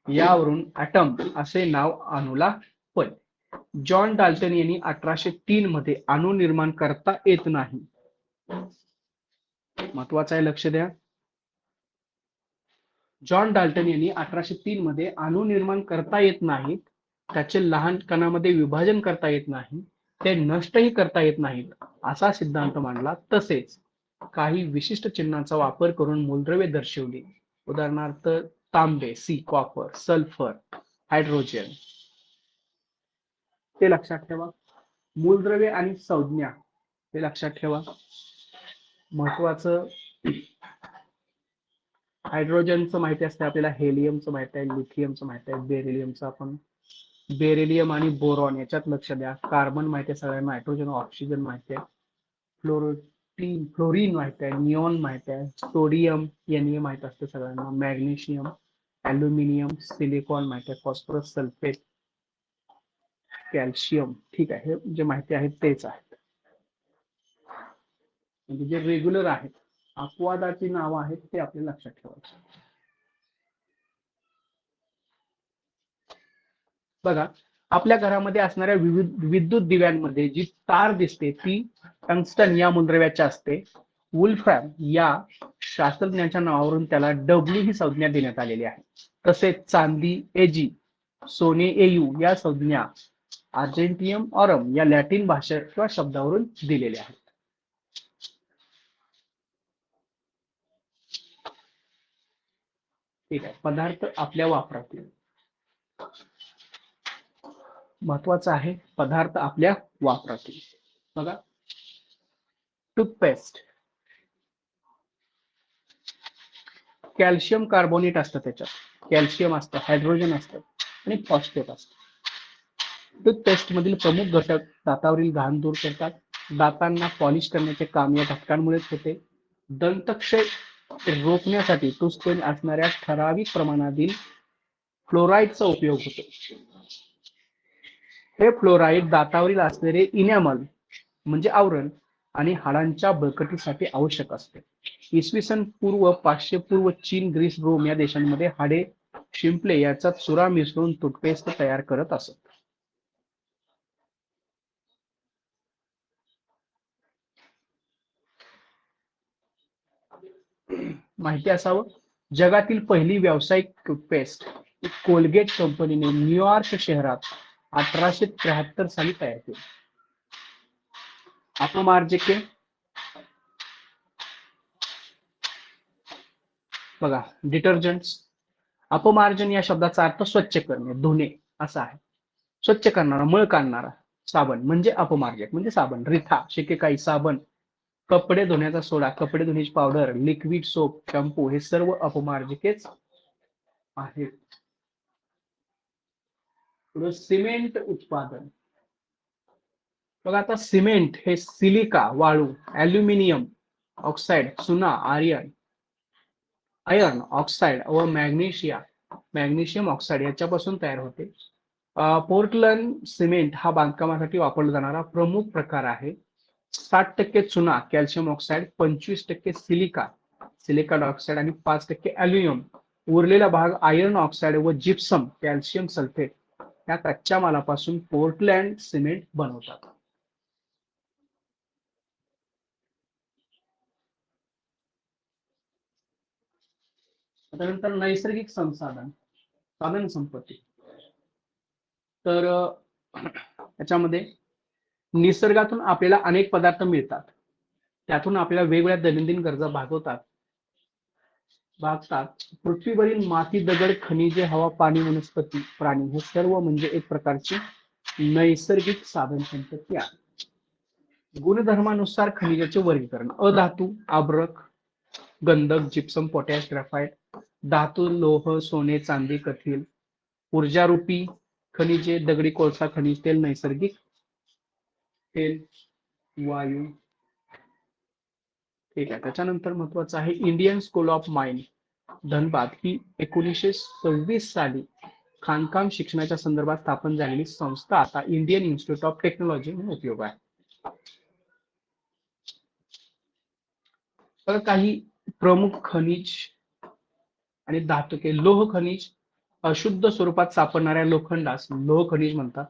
यावरून ॲटम असे नाव अणूला पडले. जॉन डाल्टन यांनी 1803 मध्ये अणु निर्माण करता येत नाही. महत्वाचं आहे, लक्ष द्या. जॉन डाल्टन यांनी 1803 मध्ये अणु निर्माण करता येत नाहीत, त्याचे लहान कणामध्ये विभाजन करता येत नाही, ते नष्टही करता येत नाहीत असा सिद्धांत मांडला. तसेच काही विशिष्ट चिन्हांचा वापर करून मूलद्रव्ये दर्शवली. उदाहरणार्थ तांबे सी, कॉपर, सल्फर, हायड्रोजन. ते लक्षात ठेवा. मूलद्रव्ये आणि संज्ञा हे लक्षात ठेवा. महत्वाचं, हायड्रोजनचं माहिती असते आपल्याला, हेलियमचं माहिती आहे, लिथियमचं माहिती आहे, बेरिलियमचं आपण बेरिलियम आणि बोरॉन याच्यात लक्ष द्या. कार्बन माहिती आहे सगळ्यांना, नायट्रोजन, ऑक्सिजन माहिती आहे, फ्लोरीन माहिती आहे, निऑन माहिती आहे, सोडियम Na माहित असते सगळ्यांना, मॅग्नेशियम, ॲल्युमिनियम, सिलिकॉन माहिती आहे, फॉस्फरस, सल्फेट, कॅल्शियम. ठीक आहे, हे जे माहिती आहे तेच आहेत, म्हणजे जे रेग्युलर आहेत, अपवादाची नावं आहेत ते आपल्याला लक्षात ठेवायची. बघा, आपल्या घरामध्ये असणाऱ्या विद्युत दिव्यांमध्ये जी तार दिसते ती टंगस्टन या मूलद्रव्याची असते. वुल्फ्रॅम या शास्त्रज्ञाच्या नावावरून त्याला डब्ल्यू ही संज्ञा देण्यात आलेली आहे. तसेच चांदी एजी, सोने एयू या संज्ञा अर्जेंटियम ऑरम या लॅटिन भाषा किंवा शब्दावरून दिलेल्या आहेत. ठीक आहे, पदार्थ आपल्या वापरातील. महत्वाचं आहे, पदार्थ आपल्या वापरातील. बघा, टूथपेस्ट कॅल्शियम कार्बोनेट असतं, त्याच्यात कॅल्शियम असतं, हायड्रोजन असतं आणि फॉस्फेट असतं. टूथपेस्ट मधील प्रमुख घटक दातावरील घाण दूर करतात. दातांना पॉलिश करण्याचे काम या घटकांमुळेच होते. दंतक्षय रोखण्यासाठी टूथपेस्ट असणाऱ्या ठराविक प्रमाणातील फ्लोराईडचा उपयोग होतो. हे फ्लोराईड दातावरील असलेले इनॅमल म्हणजे आवरण आणि हाडांच्या बळकटीसाठी आवश्यक असते. इसवी सन पूर्व 500 पूर्व चीन, ग्रीस, रोम या देशांमध्ये हाडे शिंपले याचा चुरा मिसळून टूथपेस्ट तयार करत असत. माहिती असावं, जगातील पहिली व्यावसायिक टूथपेस्ट कोलगेट कंपनीने न्यूयॉर्क शहरात 1873 साली तयार केली. अपमार्जके बघा, डिटर्जंट्स. अपमार्जन या शब्दाचा अर्थ स्वच्छ करणे, धुणे असा आहे. स्वच्छ करणारा, मळ काढणारा साबण म्हणजे अपमार्जक, म्हणजे साबण. रिठा, शिकेकाई, साबण, कपडे धुण्याचा सोडा, कपडे धुण्याची पावडर, लिक्विड सोप, शॅम्पू हे सर्व अपमार्जकेच आहेत. पुढे सिमेंट उत्पादन. बघा, आता सिमेंट हे सिलिका वाळू, ॲल्युमिनियम ऑक्साईड, चुना, आयर्न ऑक्साईड व मॅग्नेशियम ऑक्साईड याच्यापासून तयार होते. पोर्टलँड सिमेंट हा बांधकामासाठी वापरला जाणारा प्रमुख प्रकार आहे. 60% चुना, कॅल्शियम ऑक्साईड, 25% सिलिका डायऑक्साईड आणि 5% ॲल्युमिनियम. उरलेला भाग आयर्न ऑक्साईड व जिप्सम, कॅल्शियम सल्फेट या कच्च्या मालापासून पोर्टलँड सिमेंट बनवतात. त्यानंतर नैसर्गिक साधन संपत्ती. तर याच्यामध्ये निसर्गातून आपल्याला अनेक पदार्थ मिळतात. त्यातून आपल्याला वेगवेगळ्या दैनंदिन गरजा भागतात. पृथ्वीवरील माती, दगड, खनिजे, हवा, पाणी, वनस्पती, प्राणी हे सर्व म्हणजे एक प्रकारची नैसर्गिक साधन संपत्ती आहे. गुणधर्मानुसार खनिजाचे वर्गीकरण. अधातू, आब्रक, गंधक, जिप्सम, पोटॅश, ग्राफाइट. धातू, लोह, सोने, चांदी, कथील. ऊर्जारूपी खनिजे, दगडी कोळसा, खनिज तेल, नैसर्गिक तेल, वायू. ठीक आहे. त्याच्यानंतर महत्वाचं आहे Indian School of Mine Dhanbad ही 1926 साली खाणकाम शिक्षणाच्या संदर्भात स्थापन झालेली संस्था आता इंडियन इन्स्टिट्यूट ऑफ टेक्नॉलॉजी म्हणून उपयोग आहे. तर काही प्रमुख खनिज आणि धातुके. लोह खनिज अशुद्ध स्वरूपात सापडणाऱ्या लोखंडास लोह खनिज म्हणतात.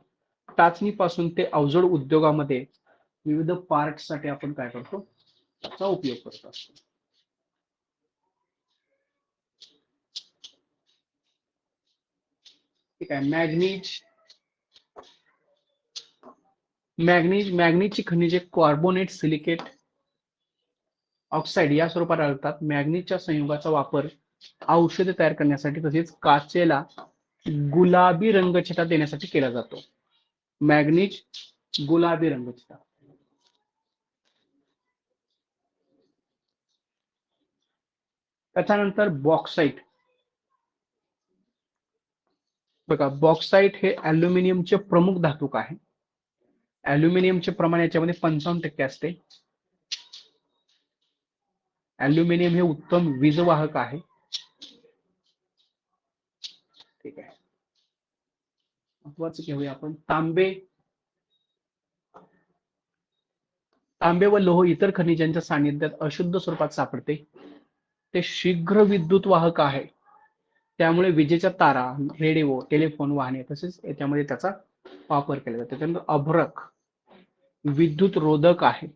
टाचणीपासून ते अवजड उद्योगामध्ये विविध पार्ट साठी आपण काय करतो, त्याचा उपयोग करत असतो. ठीक आहे. मॅग्नीजची खनिजे कार्बोनेट, सिलिकेट, ऑक्साईड या स्वरूपात आढळतात. मॅग्नीजच्या संयुगाचा वापर औषधे तयार करण्यासाठी तसेच काचेला गुलाबी रंगछटा देण्यासाठी केला जातो. मॅग्नीज गुलाबी रंगछटा. त्याच्यानंतर बॉक्साईट. बघा, बॉक्साईट हे ॲल्युमिनियमचे प्रमुख धातुक आहे. ॲल्युमिनियमचे प्रमाण याच्यामध्ये 55% असते. ॲल्युमिनियम हे उत्तम वीजवाहक आहे. ठीक आहे. महत्वाचं घेऊया आपण तांबे व लोह इतर खनिजांच्या सानिध्यात अशुद्ध स्वरूपात सापडते. ते शीघ्र विद्युत वाहक आहे. त्यामुळे विजेच्या तारा, रेडिओ, टेलिफोन, वाहने तसेच याच्यामध्ये त्याचा वापर केला जातो. त्यानंतर अभ्रक विद्युत रोधक आहे.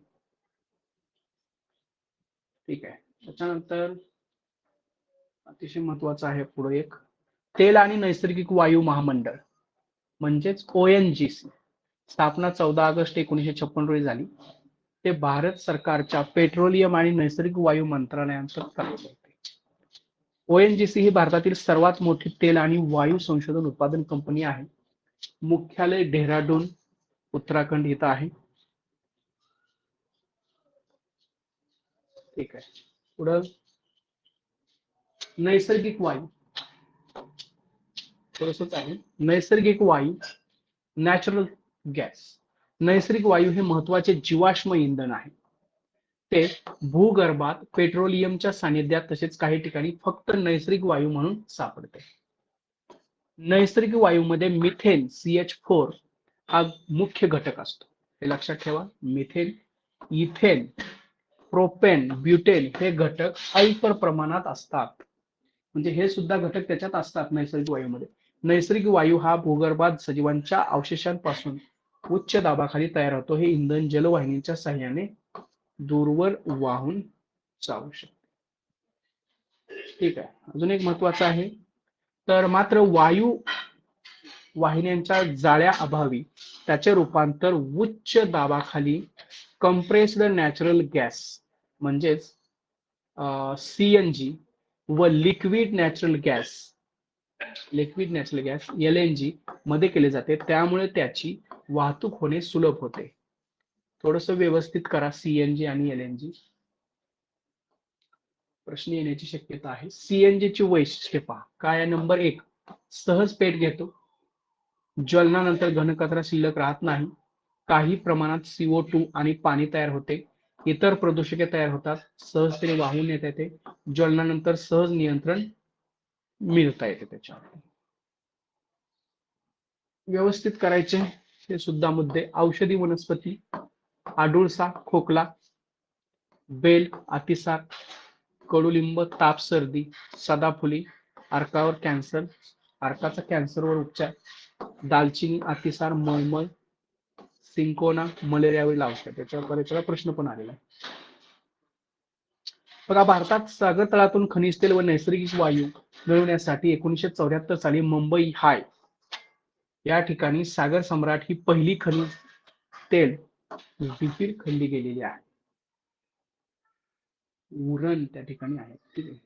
ठीक आहे. त्याच्यानंतर अतिशय महत्वाचं आहे पुढे एक तेल आणि नैसर्गिक वायू महामंडळ म्हणजेच ONGC. स्थापना 14 ऑगस्ट 1956 रोजी झाली. ते भारत सरकारच्या पेट्रोलियम आणि नैसर्गिक वायू मंत्रालयांतर्गत कार्य करते. ONGC ही भारतातील सर्वात मोठी तेल आणि वायू संशोधन उत्पादन कंपनी आहे. मुख्यालय डेहराडून, उत्तराखंड इथं आहे. ठीक आहे. पुढं नैसर्गिक वायू थोडंसंच आहे. नैसर्गिक वायू, नॅचरल गॅस. नैसर्गिक वायू हे महत्वाचे जीवाश्म इंधन आहे. ते भूगर्भात पेट्रोलियमच्या सानिध्यात तसेच काही ठिकाणी फक्त नैसर्गिक वायू म्हणून सापडते. नैसर्गिक वायूमध्ये मिथेन CH4 हा मुख्य घटक असतो. हे लक्षात ठेवा. मिथेन, इथेन, प्रोपेन, ब्युटेन हे घटक अल्प प्रमाणात असतात. म्हणजे हे सुद्धा घटक त्याच्यात असतात नैसर्गिक वायूमध्ये. नैसर्गिक वायू हा भूगर्भात सजीवांच्या अवशेषांपासून उच्च दाबाखाली तयार होतो. हे इंधन जलवाहिनीच्या साहाय्याने दूरवर वाहून जाऊ शकते. ठीक आहे. अजून एक महत्वाचं आहे. तर मात्र वायू वाहिन्यांच्या जाळ्या अभावी त्याचे रूपांतर उच्च दाबाखाली कंप्रेस्ड नॅचरल गॅस म्हणजेच CNG व लिक्विड नॅचरल गॅस LNG मध्ये केले जाते. त्यामुळे त्याची वाहतूक होणे सुलभ होते. थोडस व्यवस्थित करा. CNG आणि LNG प्रश्न येण्याची शक्यता आहे. CNG ची वैशिष्ट्ये पहा. काय आहे? नंबर 1, सहज पेट घेतो. ज्वलनानंतर घनकचरा शिल्लक राहत नाही. काही प्रमाणात CO2 आणि पाणी तयार होते. इतर प्रदूषके तयार होतात. सहजतेने वाहून येता येते. ज्वलनानंतर सहज नियंत्रण मिळता येते त्याच्यावर. व्यवस्थित करायचे हे सुद्धा मुद्दे. औषधी वनस्पती, आडुळसा, खोकला, बेल, अतिसार, कडुलिंब, ताप, सर्दी, सदाफुली, अर्कावर कॅन्सर, अर्काचा कॅन्सरवर उपचार, दालचिनी, अतिसार, मळमळ, सिंकोना, मलेरियावरील औषध. त्याच्यावर बरेच प्रश्न पण आलेला आहे. बघा, भारतात सागर तळातून खनिज तेल व नैसर्गिक वायू मिळवण्यासाठी 1974 साली मुंबई हाय या ठिकाणी सागर सम्राट ही पहिली खनिज तेल विहीर खणली गेलेली आहे. उरण त्या ठिकाणी आहे. ठीक आहे.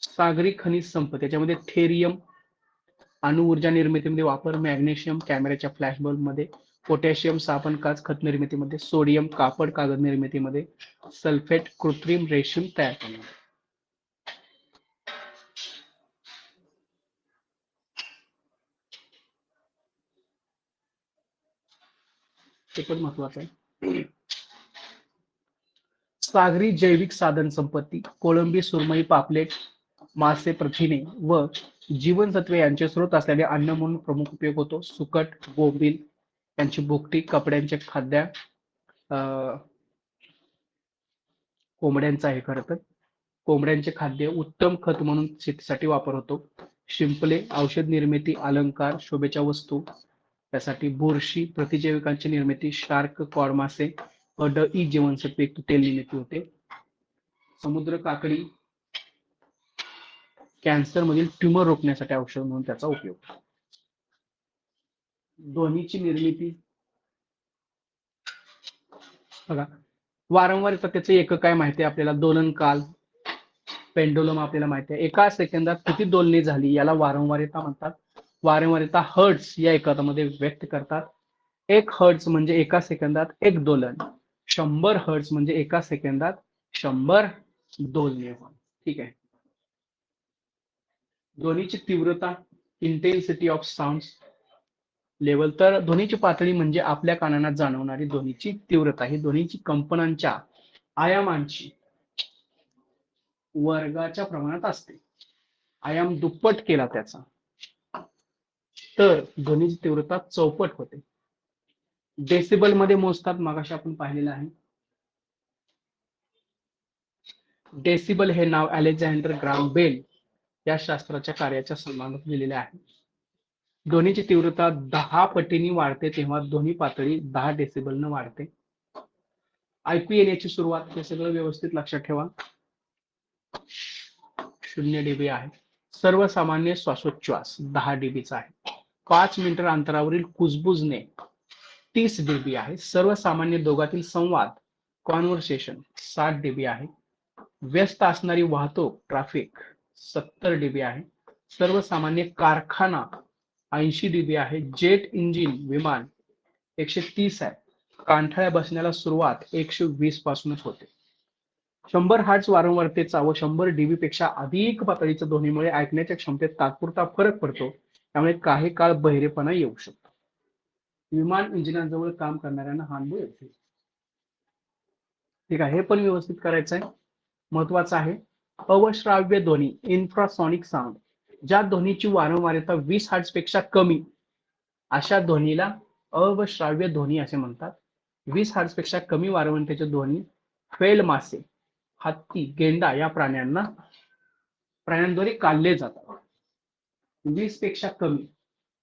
सागरी खनिज संपदा त्याच्यामध्ये थेरियम अणुऊर्जा निर्मितीमध्ये वापर, मॅग्नेशियम कॅमेऱ्याच्या फ्लॅश बल्ब मध्ये, पोटॅशियम साबण काच खत निर्मितीमध्ये, सोडियम कापड कागद निर्मितीमध्ये, सल्फेट कृत्रिम रेशीम तयार करण्यामध्ये. ते पण महत्वाचं आहे. सागरी जैविक साधन संपत्ती, कोळंबी, सुरमई, पापलेट, मासे, प्रथिने व जीवनसत्वे यांचे स्रोत असलेले अन्न म्हणून प्रमुख उपयोग होतो. सुकट, बोंबील यांची भुकटी, कपड्यांचे खाद्य, कोंबड्यांचं आहे खरं तर. कोंबड्यांचे खाद्य उत्तम खत म्हणून शेतीसाठी वापर होतो. शिंपले औषध निर्मिती, अलंकार, शोभेच्या वस्तू त्यासाठी, बुरशी प्रतिजैविकांची निर्मिती, शार्क, कॉड मासे, अडई जीवनसत्वे तेल निर्मिती होते. समुद्र काकडी कॅन्सर मधील ट्यूमर रोखण्यासाठी औषध म्हणून त्याचा उपयोग. ध्वनीची निर्मिती बघा, वारंवार येतात त्याचे एकक काय माहिती आहे आपल्याला? दोलनकाल, पेंडुलम आपल्याला माहिती आहे. एका सेकंदात किती दोलने झाली याला वारंवारिता म्हणतात. वारंवारिता हर्ट्ज या एककामध्ये व्यक्त करतात. 1 हर्ट्ज म्हणजे एका सेकंदात 1 दोलन. 100 हर्ट्ज म्हणजे एका सेकंदात 100 दोलने. ठीक आहे. ध्वनीची तीव्रता, इंटेन्सिटी ऑफ साऊंड लेवल. तर ध्वनीची पातळी म्हणजे आपल्या कानांना जाणवणारी ध्वनीची तीव्रता. ही ध्वनीची कंपनांच्या आयामांची वर्गाच्या प्रमाणात असते. आयाम दुप्पट केला त्याचा तर ध्वनीची तीव्रता चौपट होते. डेसिबल मध्ये मोजतात, मगाशी आपण पाहिलेलं आहे. डेसिबल हे नाव अलेक्झांडर ग्राहम बेल या शास्त्राच्या कार्याच्या सन्मानात दिलेले आहे. ध्वनीची तीव्रता 10 पटींनी वाढते तेव्हा ध्वनी पातळी 10 डेसिबल न वाढते. ऐकू येण्याची सुरुवात, हे सगळं व्यवस्थित लक्षात ठेवा. 0 डीबी आहे. सर्वसामान्य श्वासोच्छ्वास 10 डीबीचा आहे. 5 मीटर अंतरावरील कुजबुजणे 30 डीबी आहे. सर्वसामान्य दोघातील संवाद कॉन्व्हर्सेशन 60 डीबी आहे. व्यस्त असणारी वाहतूक ट्रॅफिक 70 डीबी आहे. सर्वसामान्य कारखाना 80 डीबी आहे. जेट इंजिन विमान 130 आहे. कानठळ्या बसण्याला सुरुवात 120 पासूनच होते. 100 हर्ट्झ वारंवारतेचा व 100 डीबी पेक्षा अधिक पातळीच्या ध्वनीमुळे ऐकण्याच्या क्षमतेत तात्पुरता फरक पडतो. त्यामुळे काही काळ बहिरेपणा येऊ शकतो. विमान इंजिनाजवळ काम करणाऱ्यांना हा अनुभव येतो. ठीक आहे, हे पण व्यवस्थित करायचं आहे, महत्वाचं आहे. अवश्राव्य ध्वनी, इन्फ्रासॉनिक साऊंड, ज्या ध्वनीची वारंवारता 20 हर्ट्झ पेक्षा कमी, अशा ध्वनीला अवश्राव्य ध्वनी असे म्हणतात. 20 हर्ट्झ पेक्षा कमी वारंवारतेचे ध्वनी फेल मासे, हत्ती, गेंडा या प्राण्यांद्वारे काढले जातात. 20 पेक्षा कमी.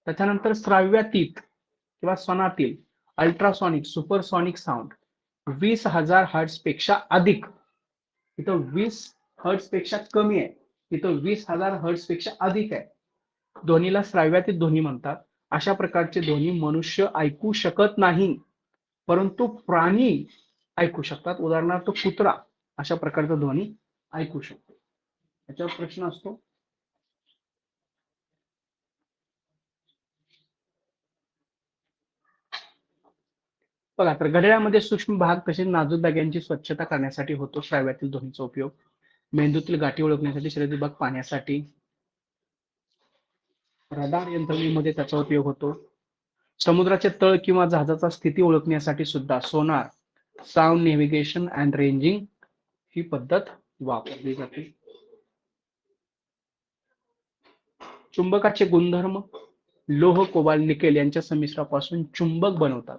त्याच्यानंतर श्राव्यातीत किंवा स्वनातील अल्ट्रासॉनिक, सुपरसॉनिक साऊंड 20,000 हर्ट्झ पेक्षा अधिक. इथं 20 हर्ट्झ पेक्षा कमी आहे, इथं 20,000 हर्ट्झ पेक्षा अधिक आहे. ध्वनीला श्राव्यातीत ध्वनी म्हणतात. अशा प्रकारचे ध्वनी मनुष्य ऐकू शकत नाही, परंतु प्राणी ऐकू शकतात. उदाहरणार्थ कुत्रा अशा प्रकारचा ध्वनी ऐकू शकतो. याच्यावर प्रश्न असतो. बघा, तर घड्याळामध्ये सूक्ष्म भाग तसेच नाजूक धाग्यांची स्वच्छता करण्यासाठी होतो श्राव्यातील ध्वनीचा उपयोग. मेंदूतील गाठी ओळखण्यासाठी, शरीर विभाग पाहण्यासाठी, रडार यंत्रणेमध्ये त्याचा उपयोग होतो. समुद्राचे तळ किंवा जहाजाचा स्थिती ओळखण्यासाठी सुद्धा सोनार, साऊंड नेव्हिगेशन अँड रेंजिंग ही पद्धत वापरली जाते. चुंबकाचे गुणधर्म, लोह, कोबाल्ट, निकेल यांच्या संमिश्रापासून चुंबक बनवतात.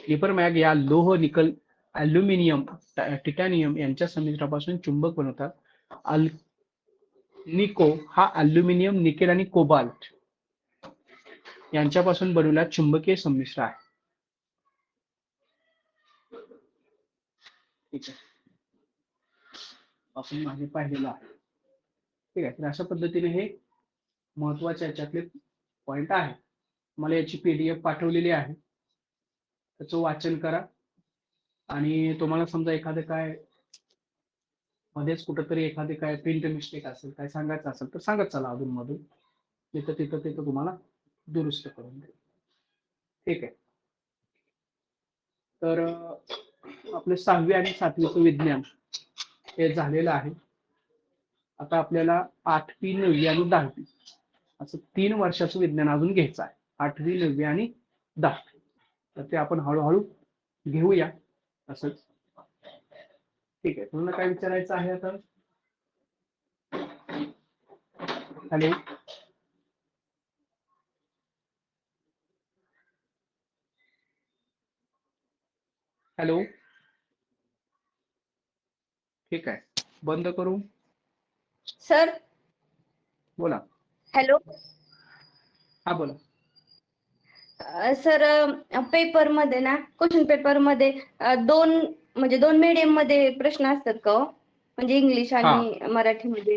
लिपरमॅग या लोह, निकेल, अल्युमिनियम, टिटॅनियम यांच्या संमिश्रापासून चुंबक बनवतात. निको हा अल्युमिनियम, निकेल आणि कोबाल्ट यांच्यापासून बनवलेला चुंबकीय संमिश्र आहे. ठीक आहे, आपण मागे पाहिलेलं आहे. ठीक आहे, तर अशा पद्धतीने हे महत्वाचे याच्यातले पॉइंट आहे. मला याची PDF पाठवलेली आहे, त्याचं वाचन करा. आणि तुम्हाला समजा एखादं काय मध्येच कुठंतरी एखादी काय प्रिंट मिस्टेक असेल, काय सांगायचं असेल तर सांगत चला अधून मधून, तिथं तुम्हाला दुरुस्त करून देईल. ठीक आहे, तर आपले 6वी आणि 7वीचं विज्ञान हे झालेलं आहे. आता आपल्याला 8वी, 9वी आणि 10वी असं 3 वर्षाचं विज्ञान अजून घ्यायचं आहे. 8वी, 9वी आणि 10वी. तर ते आपण हळूहळू घेऊया असंच. ठीक आहे, तुम्हाला काय विचारायचं आहे आता? Hello, hello. ठीक आहे, बंद करू. सर. बोला. हॅलो. हा बोला. सर, पेपर मध्ये ना, क्वेश्चन पेपर मध्ये दोन मीडियम मध्ये प्रश्न असतात का हो? म्हणजे इंग्लिश हा, आणि मराठीमध्ये.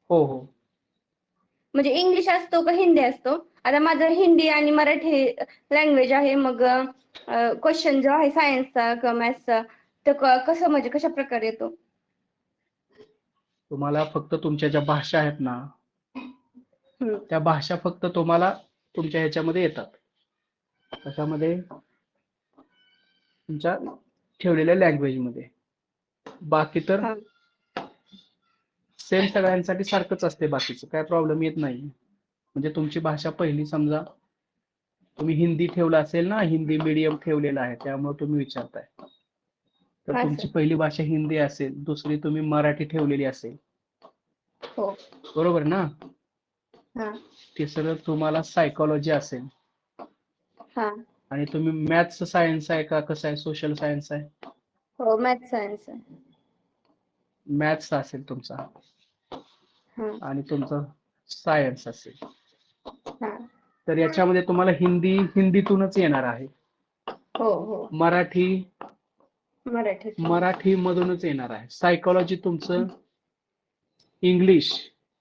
हो हो. म्हणजे इंग्लिश असतो का हिंदी असतो? आता माझं हिंदी आणि मराठी लँग्वेज आहे, मग क्वेश्चन जो आहे सायन्सचा किंवा मॅथ्सचा, तर कसं म्हणजे कशा प्रकारे येतो? तुम्हाला फक्त तुमच्या ज्या भाषा आहेत ना, हम्म. त्या भाषा फक्त तुम्हाला तुमच्या ह्याच्यामध्ये येतात. त्याच्यामध्ये तुमच्या ठेवलेल्या लँग्वेज मध्ये. बाकी तर हा. सेम सगळ्यांसाठी सारखंच असते, बाकीचं काय प्रॉब्लेम येत नाही. म्हणजे तुमची भाषा पहिली, समजा तुम्ही हिंदी ठेवला असेल ना, हिंदी मीडियम ठेवलेला आहे त्यामुळे तुम्ही विचारताय. तर हा तुमची सर. पहिली भाषा हिंदी असेल, दुसरी तुम्ही मराठी ठेवलेली असेल, हो. बरोबर ना? हा. तिसरं तुम्हाला सायकोलॉजी असेल. हा. आणि तुम्ही मॅथ्स सायन्स आहे का कसं आहे, सोशल सायन्स आहे? हो, मॅथ सायन्स आहे. मॅथ्स असेल तुमचा, हा. आणि तुमचं सायन्स असेल, हा. तर याच्यामध्ये तुम्हाला हिंदीतूनच येणार आहे. हो हो. मराठी मराठीतून. मराठी मधूनच येणार आहे. सायकोलॉजी तुमचं इंग्लिश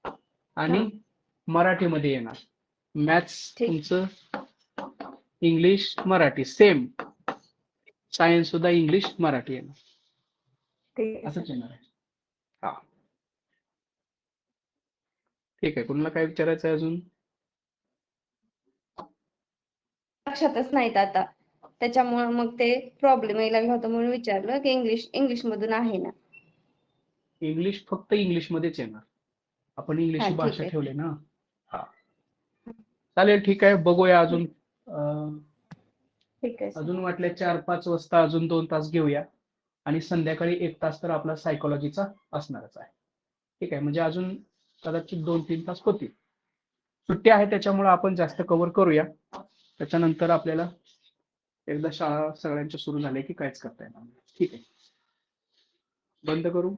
हा. आणि मराठीमध्ये येणार. मॅथ्स ठीक. तुमचं इंग्लिश मराठी सेम. सायन्स सुद्धा इंग्लिश मराठी येणार, ठीक आहे असंच सर. येणार आहे. हा, ठीक आहे. कुणाला काय विचारायचं आहे अजून? लक्षातच नाहीत आता. त्याच्यामुळे मग ते प्रॉब्लेम यायला लागला होता म्हणून विचारलं की इंग्लिश मधून आहे ना. इंग्लिश फक्त इंग्लिशमध्येच येणार. आपण इंग्लिश हा ही ठीक भाषा आहे. ठेवली ना. हा, चालेल, ठीक आहे, बघूया अजून. अं, ठीक आहे सर. अजून वाटले 4-5 वाजता अजून 2 तास घेऊया आणि संध्याकाळी 1 तास तर आपला सायकोलॉजीचा असणारच आहे. ठीक आहे, म्हणजे अजून कदाचित 2-3 तास होतील. सुट्टी आहे त्याच्यामुळे आपण जास्त कव्हर करूया. त्याच्यानंतर आपल्याला एकदा शाळा सगळ्यांच्या सुरू झाल्या की काहीच करता येणार नाही. ठीक आहे, बंद करू.